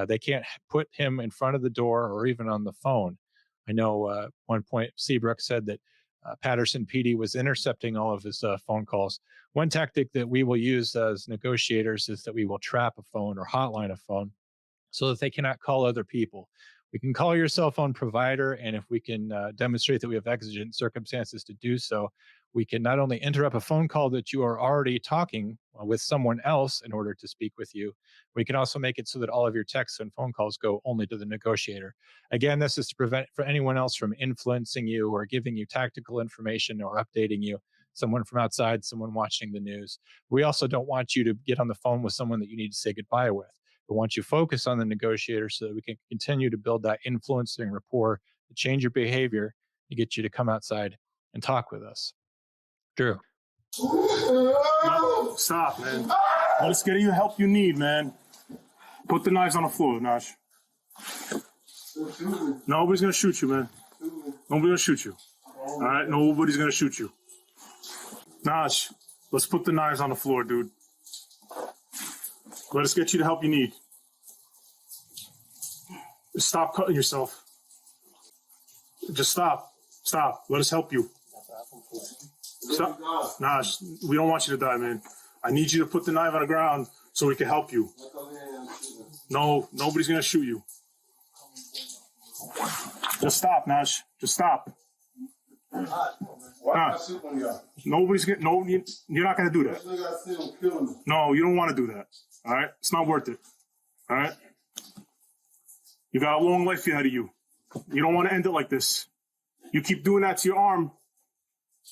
They can't put him in front of the door or even on the phone. I know one point Seabrooks said that Patterson PD was intercepting all of his phone calls. One tactic that we will use as negotiators is that we will trap a phone or hotline a phone so that they cannot call other people. We can call your cell phone provider, and if we can demonstrate that we have exigent circumstances to do so, we can not only interrupt a phone call that you are already talking with someone else in order to speak with you, we can also make it so that all of your texts and phone calls go only to the negotiator. Again, this is to prevent for anyone else from influencing you or giving you tactical information or updating you, someone from outside, someone watching the news. We also don't want you to get on the phone with someone that you need to say goodbye with. We want you to focus on the negotiator so that we can continue to build that influencing rapport, to change your behavior, to get you to come outside and talk with us. Drew. No, stop, man. Let us get you the help you need, man. Put the knives on the floor, Naj. Nobody's gonna shoot you, man. Nobody's gonna shoot you. All right, nobody's gonna shoot you. Naj, let's put the knives on the floor, dude. Let us get you the help you need. Just stop cutting yourself. Just stop. Stop. Let us help you. Stop. Naj, we don't want you to die, man. I need you to put the knife on the ground so we can help you. No, nobody's going to shoot you. Just stop, Naj. Just stop. Nah, nobody's going to, no, you're not going to do that. No, you don't want to do that. All right? It's not worth it. All right? You got a long life ahead of you. You don't want to end it like this. You keep doing that to your arm,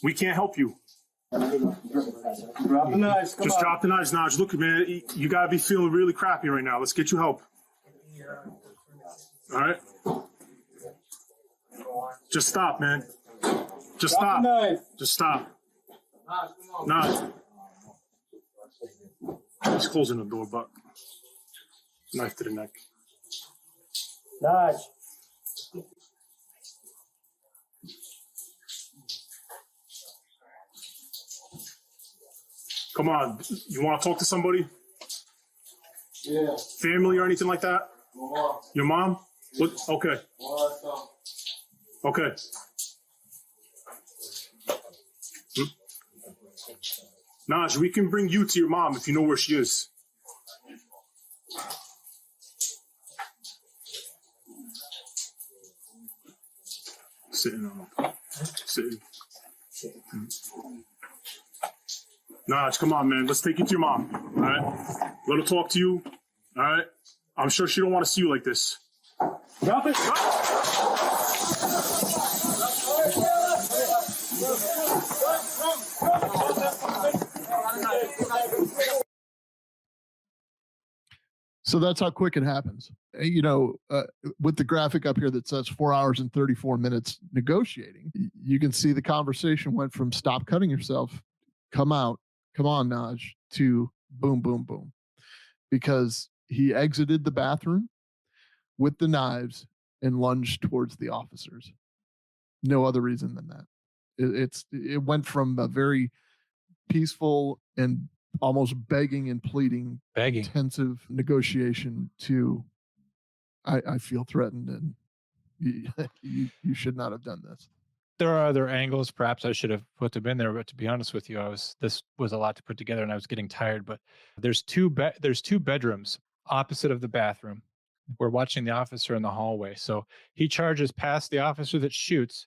we can't help you. Drop the knives. Just drop the knives, Naj. Look, man, you got to be feeling really crappy right now. Let's get you help. All right? Just stop, man. Just stop. Just stop. Naj. He's closing the door, but knife to the neck. Naj. Come on. You want to talk to somebody? Yeah. Family or anything like that? Your mom? What? Okay. Okay. Naj, we can bring you to your mom if you know where she is. Sitting. Naj, come on, man. Let's take you to your mom. All right? Let her talk to you. All right? I'm sure she don't want to see you like this. Drop it. So that's how quick it happens. With the graphic up here that says 4 hours and 34 minutes negotiating, you can see the conversation went from stop cutting yourself, come out, come on, Naj, to boom, boom, boom. Because he exited the bathroom with the knives and lunged towards the officers. No other reason than that. It went from a very peaceful and almost begging and pleading, intensive negotiation to I feel threatened and you should not have done this. There are other angles. Perhaps I should have put them in there, but to be honest with you, this was a lot to put together, and I was getting tired. But there's two bedrooms opposite of the bathroom. We're watching the officer in the hallway, so he charges past the officer that shoots,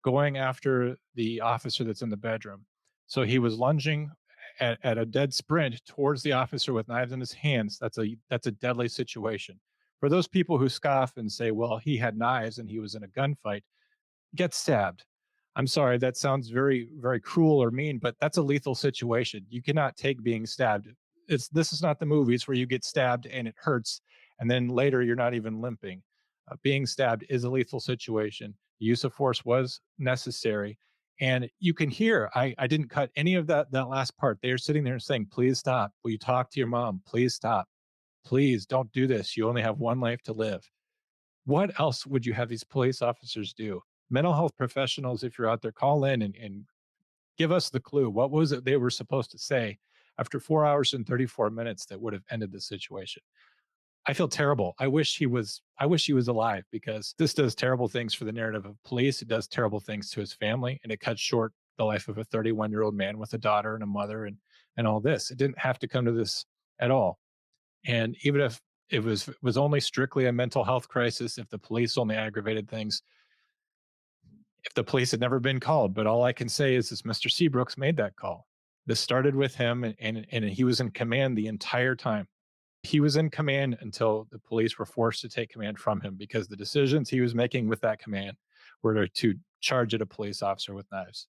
going after the officer that's in the bedroom. So he was lunging at a dead sprint towards the officer with knives in his hands. That's a deadly situation. For those people who scoff and say, well, he had knives and he was in a gunfight, get stabbed. I'm sorry, that sounds very, very cruel or mean, but that's a lethal situation. You cannot take being stabbed. This is not the movies where you get stabbed and it hurts, and then later you're not even limping. being stabbed is a lethal situation. The use of force was necessary. And you can hear, I didn't cut any of that last part. They're sitting there saying, please stop. Will you talk to your mom? Please stop. Please don't do this. You only have one life to live. What else would you have these police officers do? Mental health professionals, if you're out there, call in and give us the clue. What was it they were supposed to say after 4 hours and 34 minutes that would have ended the situation? I feel terrible. I wish he was alive, because this does terrible things for the narrative of police. It does terrible things to his family, and it cuts short the life of a 31-year-old man with a daughter and a mother and all this. It didn't have to come to this at all. And even if it was only strictly a mental health crisis, if the police only aggravated things, if the police had never been called, but all I can say is Mr. Seabrooks made that call. This started with him, and he was in command the entire time. He was in command until the police were forced to take command from him, because the decisions he was making with that command were to charge at a police officer with knives.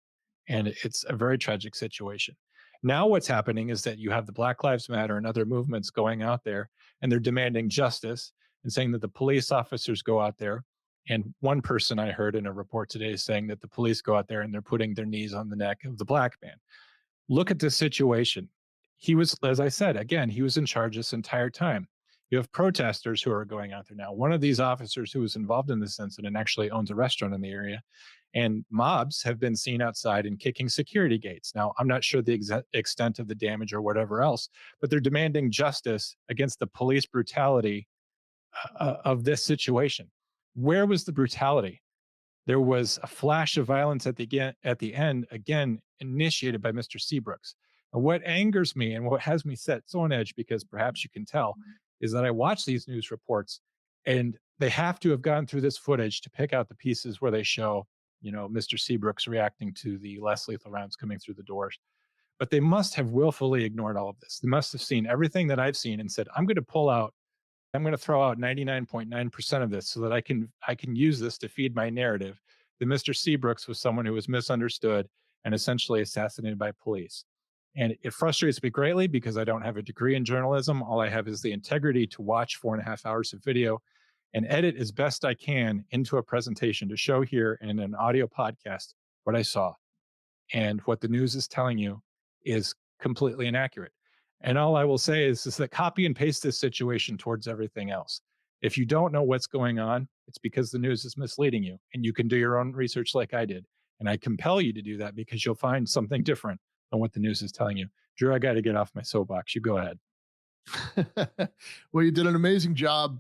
And it's a very tragic situation. Now what's happening is that you have the Black Lives Matter and other movements going out there, and they're demanding justice and saying that the police officers go out there. And one person I heard in a report today is saying that the police go out there and they're putting their knees on the neck of the black man. Look at this situation. He was, as I said, again, he was in charge this entire time. You have protesters who are going out there now. One of these officers who was involved in this incident actually owns a restaurant in the area, and mobs have been seen outside and kicking security gates. Now, I'm not sure the extent of the damage or whatever else, but they're demanding justice against the police brutality of this situation. Where was the brutality? There was a flash of violence at the end, again, initiated by Mr. Seabrooks. And what angers me and what has me set so on edge, because perhaps you can tell, is that I watch these news reports and they have to have gone through this footage to pick out the pieces where they show, Mr. Seabrooks reacting to the less lethal rounds coming through the doors. But they must have willfully ignored all of this. They must have seen everything that I've seen and said, I'm going to throw out 99.9% of this so that I can use this to feed my narrative that Mr. Seabrooks was someone who was misunderstood and essentially assassinated by police. And it frustrates me greatly because I don't have a degree in journalism. All I have is the integrity to watch 4.5 hours of video and edit as best I can into a presentation to show here in an audio podcast what I saw. And what the news is telling you is completely inaccurate. And all I will say is that copy and paste this situation towards everything else. If you don't know what's going on, it's because the news is misleading you, and you can do your own research like I did. And I compel you to do that because you'll find something different than what the news is telling you. Drew, I got to get off my soapbox. You go ahead. Well, you did an amazing job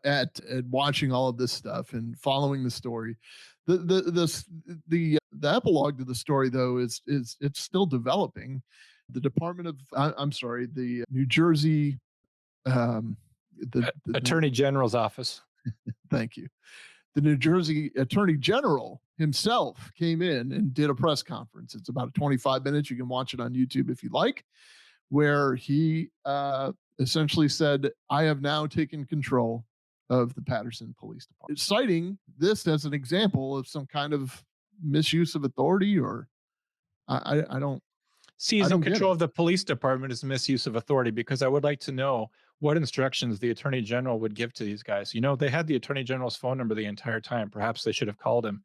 at watching all of this stuff and following the story. The epilogue to the story, though, is it's still developing. The Department of the New Jersey the Attorney General's office. Thank you. The New Jersey Attorney General himself came in and did a press conference. It's about 25 minutes. You can watch it on YouTube if you like, where he essentially said, I have now taken control of the Patterson Police Department, citing this as an example of some kind of misuse of authority, or I don't. Seizing control of the police department is misuse of authority, because I would like to know what instructions the Attorney General would give to these guys. They had the Attorney General's phone number the entire time. Perhaps they should have called him,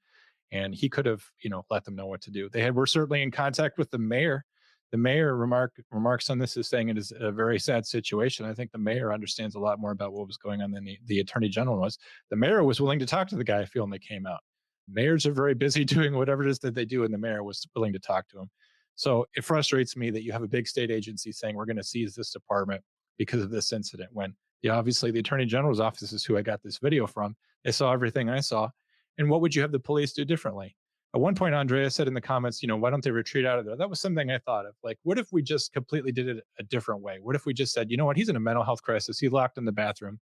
and he could have, let them know what to do. Were certainly in contact with the mayor. The mayor remarks on this as saying it is a very sad situation. I think the mayor understands a lot more about what was going on than the Attorney General was. The mayor was willing to talk to the guy, I feel, when they came out. Mayors are very busy doing whatever it is that they do, and the mayor was willing to talk to him. So it frustrates me that you have a big state agency saying we're going to seize this department because of this incident, when obviously the Attorney General's office is who I got this video from. They saw everything I saw. And what would you have the police do differently? At one point, Andrea said in the comments, why don't they retreat out of there? That was something I thought of. Like, what if we just completely did it a different way? What if we just said, you know what, he's in a mental health crisis. He's locked in the bathroom.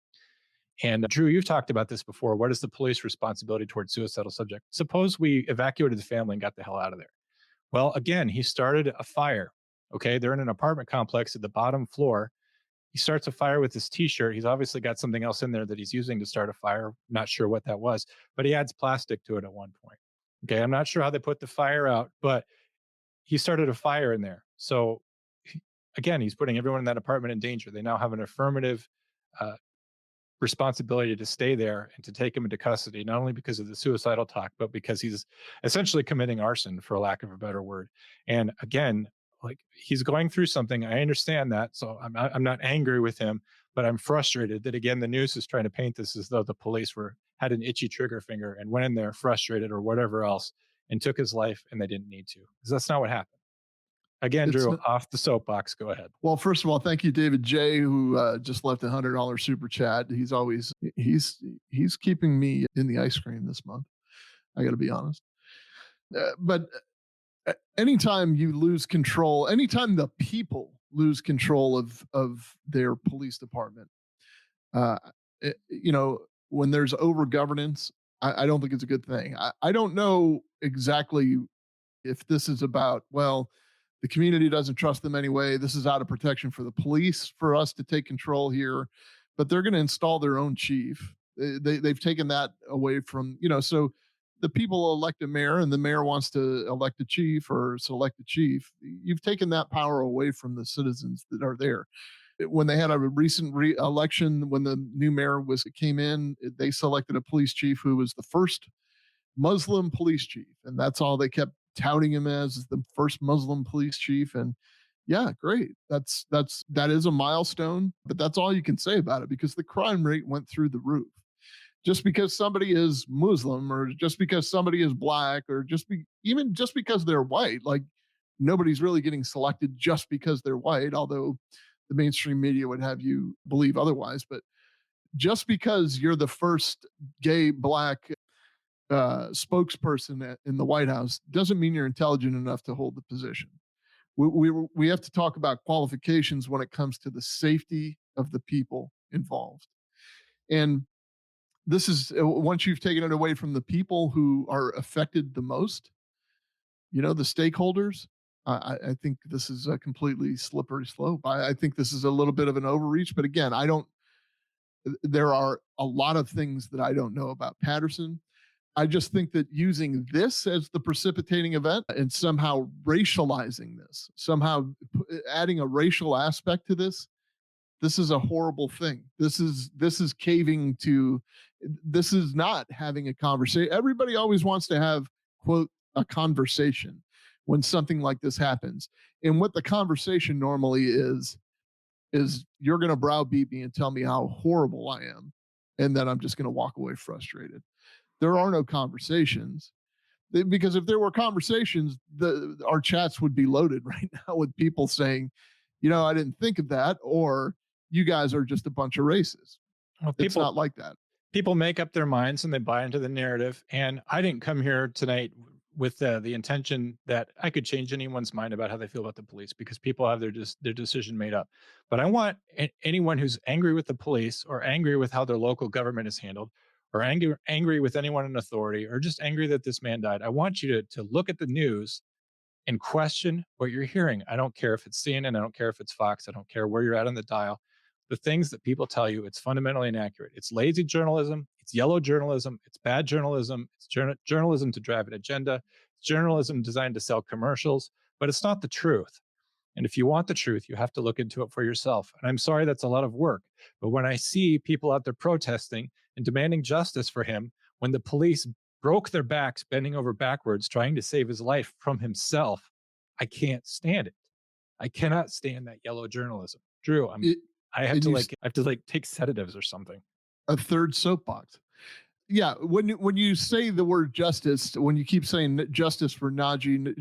And Drew, you've talked about this before. What is the police responsibility towards suicidal subject? Suppose we evacuated the family and got the hell out of there. Well, again, he started a fire. Okay, they're in an apartment complex at the bottom floor. He starts a fire with his T-shirt. He's obviously got something else in there that he's using to start a fire. Not sure what that was, but he adds plastic to it at one point. Okay, I'm not sure how they put the fire out, but he started a fire in there. So again, he's putting everyone in that apartment in danger. They now have an affirmative responsibility to stay there and to take him into custody, not only because of the suicidal talk, but because he's essentially committing arson, for lack of a better word. And again, like, he's going through something. I understand that. So I'm not angry with him, but I'm frustrated that, again, the news is trying to paint this as though the police had an itchy trigger finger and went in there frustrated or whatever else and took his life, and they didn't need to, because that's not what happened. Again, Drew, off the soapbox. Go ahead. Well, first of all, thank you, David J., who just left $100 super chat. He's keeping me in the ice cream this month. I got to be honest. But anytime you lose control, anytime the people lose control of their police department, when there's over governance, I don't think it's a good thing. I don't know exactly if this is about, well, the community doesn't trust them anyway. This is out of protection for the police for us to take control here, but they're going to install their own chief. They've taken that away from, so the people elect a mayor and the mayor wants to elect a chief or select a chief. You've taken that power away from the citizens that are there. When they had a recent election, when the new mayor came in, they selected a police chief who was the first Muslim police chief, and that's all they kept touting him as the first Muslim police chief. And yeah, great. That is a milestone, but that's all you can say about it, because the crime rate went through the roof. Just because somebody is Muslim, or just because somebody is black, or even just because they're white, like, nobody's really getting selected just because they're white, although the mainstream media would have you believe otherwise. But just because you're the first gay black spokesperson in the White House doesn't mean you're intelligent enough to hold the position. We have to talk about qualifications when it comes to the safety of the people involved. And this is, once you've taken it away from the people who are affected the most, the stakeholders, I think this is a completely slippery slope. I think this is a little bit of an overreach, but again, there are a lot of things that I don't know about Patterson. I just think that using this as the precipitating event and somehow racializing this, somehow adding a racial aspect to this is a horrible thing. This is caving to, this is not having a conversation. Everybody always wants to have, quote, a conversation when something like this happens. And what the conversation normally is you're going to browbeat me and tell me how horrible I am, and then I'm just going to walk away frustrated. There are no conversations, because if there were conversations, our chats would be loaded right now with people saying, I didn't think of that, or you guys are just a bunch of racists. Well, it's not like that. People make up their minds and they buy into the narrative. And I didn't come here tonight with the intention that I could change anyone's mind about how they feel about the police, because people have their decision made up. But I want anyone who's angry with the police, or angry with how their local government is handled, or angry with anyone in authority, or just angry that this man died, I want you to look at the news and question what you're hearing. I don't care if it's CNN, I don't care if it's Fox, I don't care where you're at on the dial. The things that people tell you, it's fundamentally inaccurate. It's lazy journalism, it's yellow journalism, it's bad journalism, it's journalism to drive an agenda, it's journalism designed to sell commercials, but it's not the truth. And if you want the truth, you have to look into it for yourself. And I'm sorry that's a lot of work, but when I see people out there protesting and demanding justice for him, when the police broke their backs, bending over backwards, trying to save his life from himself, I can't stand it. I cannot stand that yellow journalism. Drew, I have to take sedatives or something. A third soapbox. Yeah, when you say the word justice, when you keep saying justice for Najee,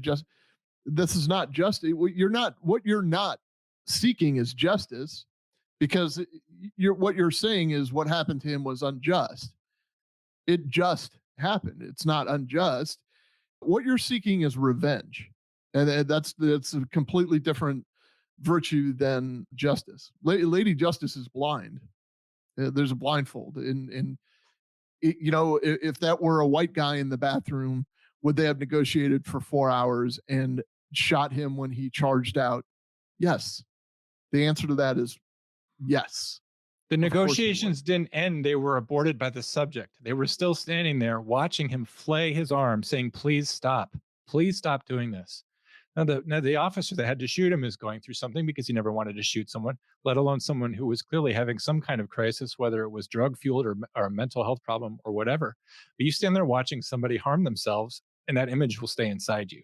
this is not justice. What you're not seeking is justice, because what you're saying is what happened to him was unjust. It just happened. It's not unjust. What you're seeking is revenge, and that's a completely different virtue than justice. Lady Justice is blind. There's a blindfold, and if that were a white guy in the bathroom, would they have negotiated for 4 hours and shot him when he charged out? Yes. The answer to that is yes. The negotiations didn't end. They were aborted by the subject. They were still standing there watching him flay his arm, saying, please stop doing this. Now the officer that had to shoot him is going through something because he never wanted to shoot someone, let alone someone who was clearly having some kind of crisis, whether it was drug fueled or a mental health problem or whatever. But you stand there watching somebody harm themselves, and that image will stay inside you.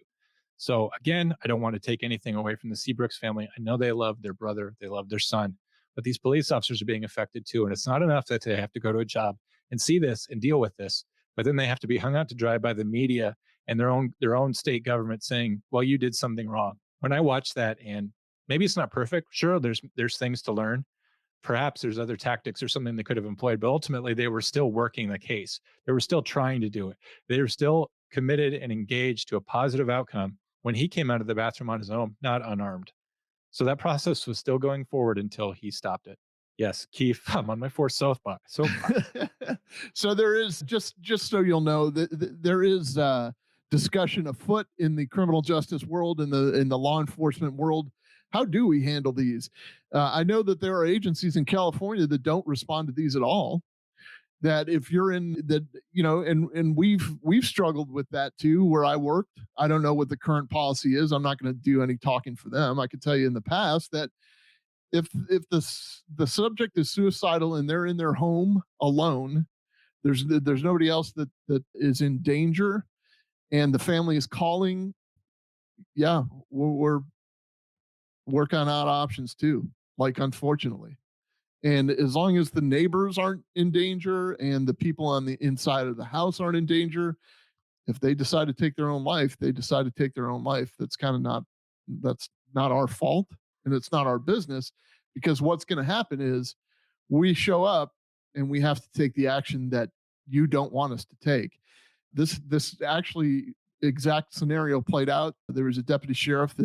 So again, I don't want to take anything away from the Seabrooks family. I know they love their brother, they love their son, but these police officers are being affected too. And it's not enough that they have to go to a job and see this and deal with this, but then they have to be hung out to dry by the media and their own state government saying, well, you did something wrong. When I watch that, and maybe it's not perfect, sure, there's things to learn. Perhaps there's other tactics or something they could have employed, but ultimately they were still working the case. They were still trying to do it. They were still committed and engaged to a positive outcome when he came out of the bathroom on his own, not unarmed. So that process was still going forward until he stopped it. Yes, Keith, I'm on my fourth soapbox. So there is, just so you'll know, there is discussion afoot in the criminal justice world, in the law enforcement world. How do we handle these? I know that there are agencies in California that don't respond to these at all. That if you're in that, and we've struggled with that too, where I worked. I don't know what the current policy is. I'm not going to do any talking for them. I could tell you in the past that if the subject is suicidal and they're in their home alone, there's nobody else that is in danger, and the family is calling, yeah, we're working on options too, like, unfortunately. And as long as the neighbors aren't in danger and the people on the inside of the house aren't in danger, if they decide to take their own life, they decide to take their own life. That's not our fault, and it's not our business, because what's going to happen is we show up and we have to take the action that you don't want us to take. This actually exact scenario played out. There was a deputy sheriff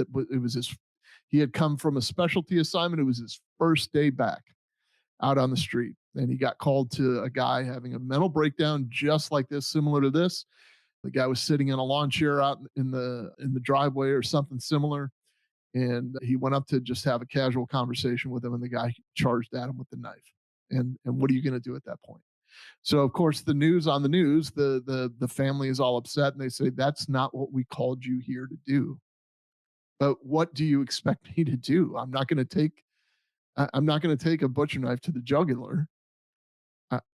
he had come from a specialty assignment. It was his first day back out on the street, and he got called to a guy having a mental breakdown just like this, similar to this. The guy was sitting in a lawn chair out in the driveway or something similar, and he went up to just have a casual conversation with him, and the guy charged at him with the knife. And what are you going to do at that point? So of course, the news, the family is all upset, and they say, that's not what we called you here to do. But what do you expect me to do? I'm not going to take a butcher knife to the jugular.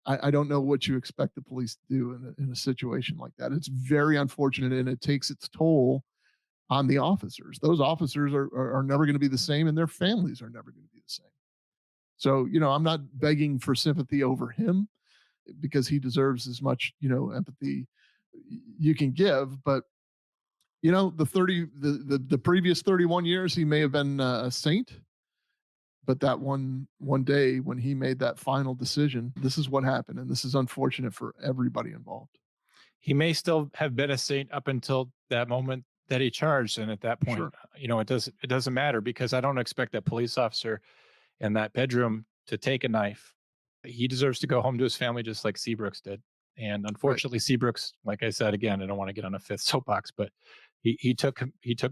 I don't know what you expect the police to do in a situation like that. It's very unfortunate, and it takes its toll on the officers. Those officers are never going to be the same, and their families are never going to be the same. So, I'm not begging for sympathy over him, because he deserves as much, empathy you can give. But, the previous 31 years, he may have been a saint. But that one day when he made that final decision, this is what happened. And this is unfortunate for everybody involved. He may still have been a saint up until that moment that he charged. And at that point, Sure. It doesn't matter, because I don't expect that police officer in that bedroom to take a knife. He deserves to go home to his family, just like Seabrooks did. And unfortunately, right. Seabrooks, like I said, again, I don't want to get on a fifth soapbox, but he took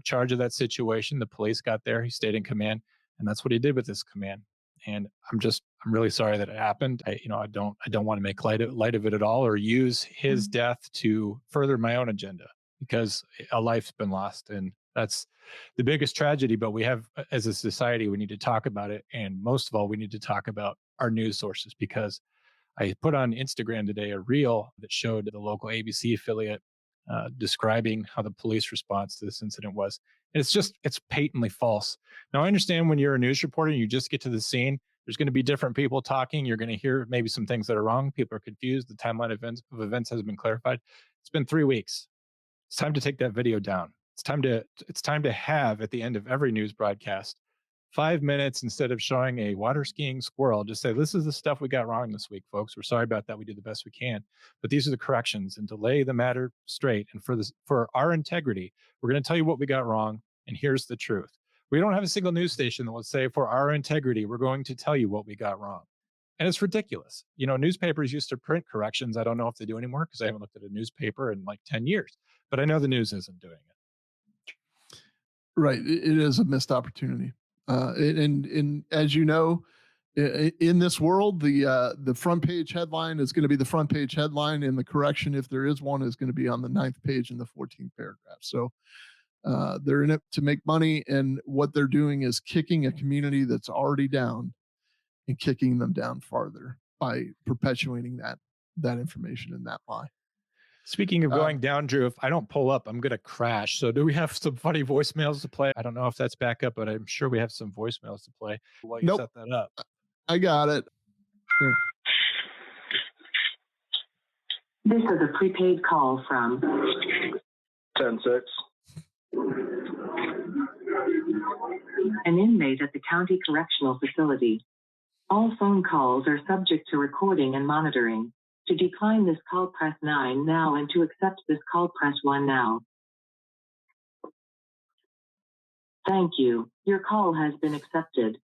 charge of that situation. The police got there. He stayed in command. And that's what he did with this command. And I'm really sorry that it happened. I don't want to make light of it at all, or use his death to further my own agenda, because a life's been lost, and that's the biggest tragedy. But we have, as a society, we need to talk about it. And most of all, we need to talk about our news sources, because I put on Instagram today a reel that showed the local ABC affiliate describing how the police response to this incident was. And it's patently false. Now, I understand when you're a news reporter and you just get to the scene, there's going to be different people talking. You're going to hear maybe some things that are wrong. People are confused. The timeline of events hasn't been clarified. It's been 3 weeks. It's time to take that video down. It's time to have, at the end of every news broadcast, 5 minutes, instead of showing a water skiing squirrel, just say, this is the stuff we got wrong this week, folks. We're sorry about that. We did the best we can, but these are the corrections, and to lay the matter straight. And for our integrity, we're going to tell you what we got wrong, and here's the truth. We don't have a single news station that will say, for our integrity, we're going to tell you what we got wrong. And it's ridiculous. Newspapers used to print corrections. I don't know if they do anymore, because I haven't looked at a newspaper in like 10 years, but I know the news isn't doing it. Right. It is a missed opportunity. And as you know, in this world, the front page headline is going to be the front page headline, and the correction, if there is one, is going to be on the 9th page in the 14th paragraph. So They're in it to make money, and what they're doing is kicking a community that's already down and kicking them down farther by perpetuating that information and that lie. Speaking of going down, Drew, if I don't pull up, I'm going to crash. So do we have some funny voicemails to play? I don't know if that's back up, but I'm sure we have some voicemails to play while you set that up. I got it. Here. This is a prepaid call from 10-6. an inmate at the county correctional facility. All phone calls are subject to recording and monitoring. To decline this call, press 9 now, and to accept this call, press 1 now. Thank you. Your call has been accepted.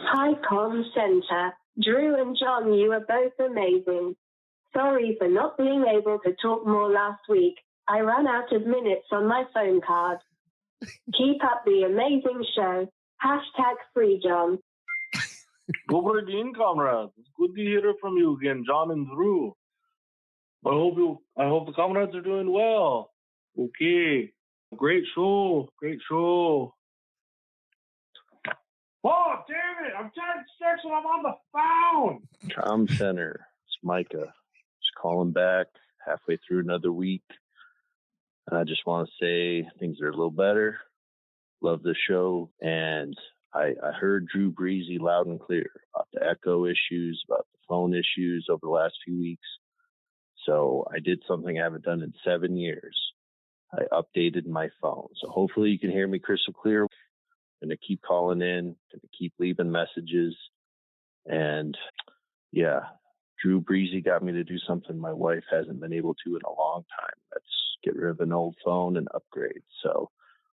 Hi, Comm Center. Drew and John, you are both amazing. Sorry for not being able to talk more last week. I ran out of minutes on my phone card. Keep up the amazing show. #free John. Over again, comrades. It's good to hear from you again, John and Drew. I hope the comrades are doing well. Okay. Great show. Oh, damn it! I'm 10-6 and I'm on the phone. Comm Center. It's Micah. Just calling back halfway through another week. And I just want to say things are a little better. Love the show. And I heard Drew Breezy loud and clear about the echo issues, about the phone issues over the last few weeks. So I did something I haven't done in 7 years. I updated my phone. So hopefully you can hear me crystal clear. I'm going to keep calling in, going to keep leaving messages. And yeah, Drew Breezy got me to do something my wife hasn't been able to in a long time. That's get rid of an old phone and upgrade. So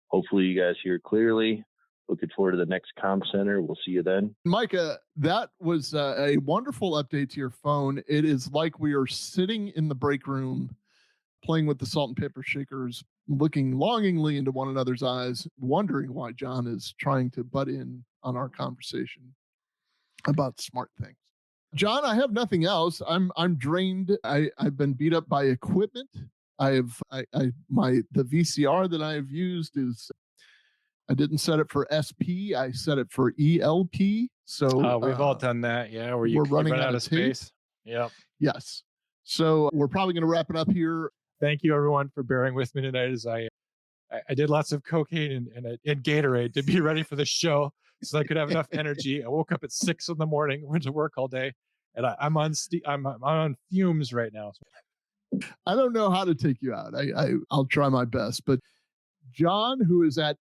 hopefully you guys hear clearly. Looking forward to the next Comm Center. We'll see you then. Micah, that was a wonderful update to your phone. It is like we are sitting in the break room playing with the salt and pepper shakers, looking longingly into one another's eyes, wondering why John is trying to butt in on our conversation about smart things. John, I have nothing else. I'm drained. I've been beat up by equipment. The VCR that I have used is, I didn't set it for SP. I set it for ELP. So we've all done that. Yeah. Where we're running run out of space. Yep. Yes. So we're probably going to wrap it up here. Thank you everyone for bearing with me tonight as I did lots of cocaine and Gatorade to be ready for the show so I could have enough energy. I woke up at 6 in the morning, went to work all day, and I'm on fumes right now. I don't know how to take you out. I'll try my best, but John, who is at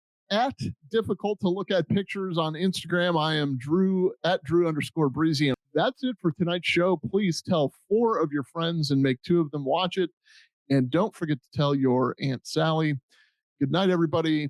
difficult to look at pictures on Instagram. I am Drew at Drew_Breezy. And that's it for tonight's show. Please tell 4 of your friends and make 2 of them watch it. And don't forget to tell your Aunt Sally. Good night, everybody.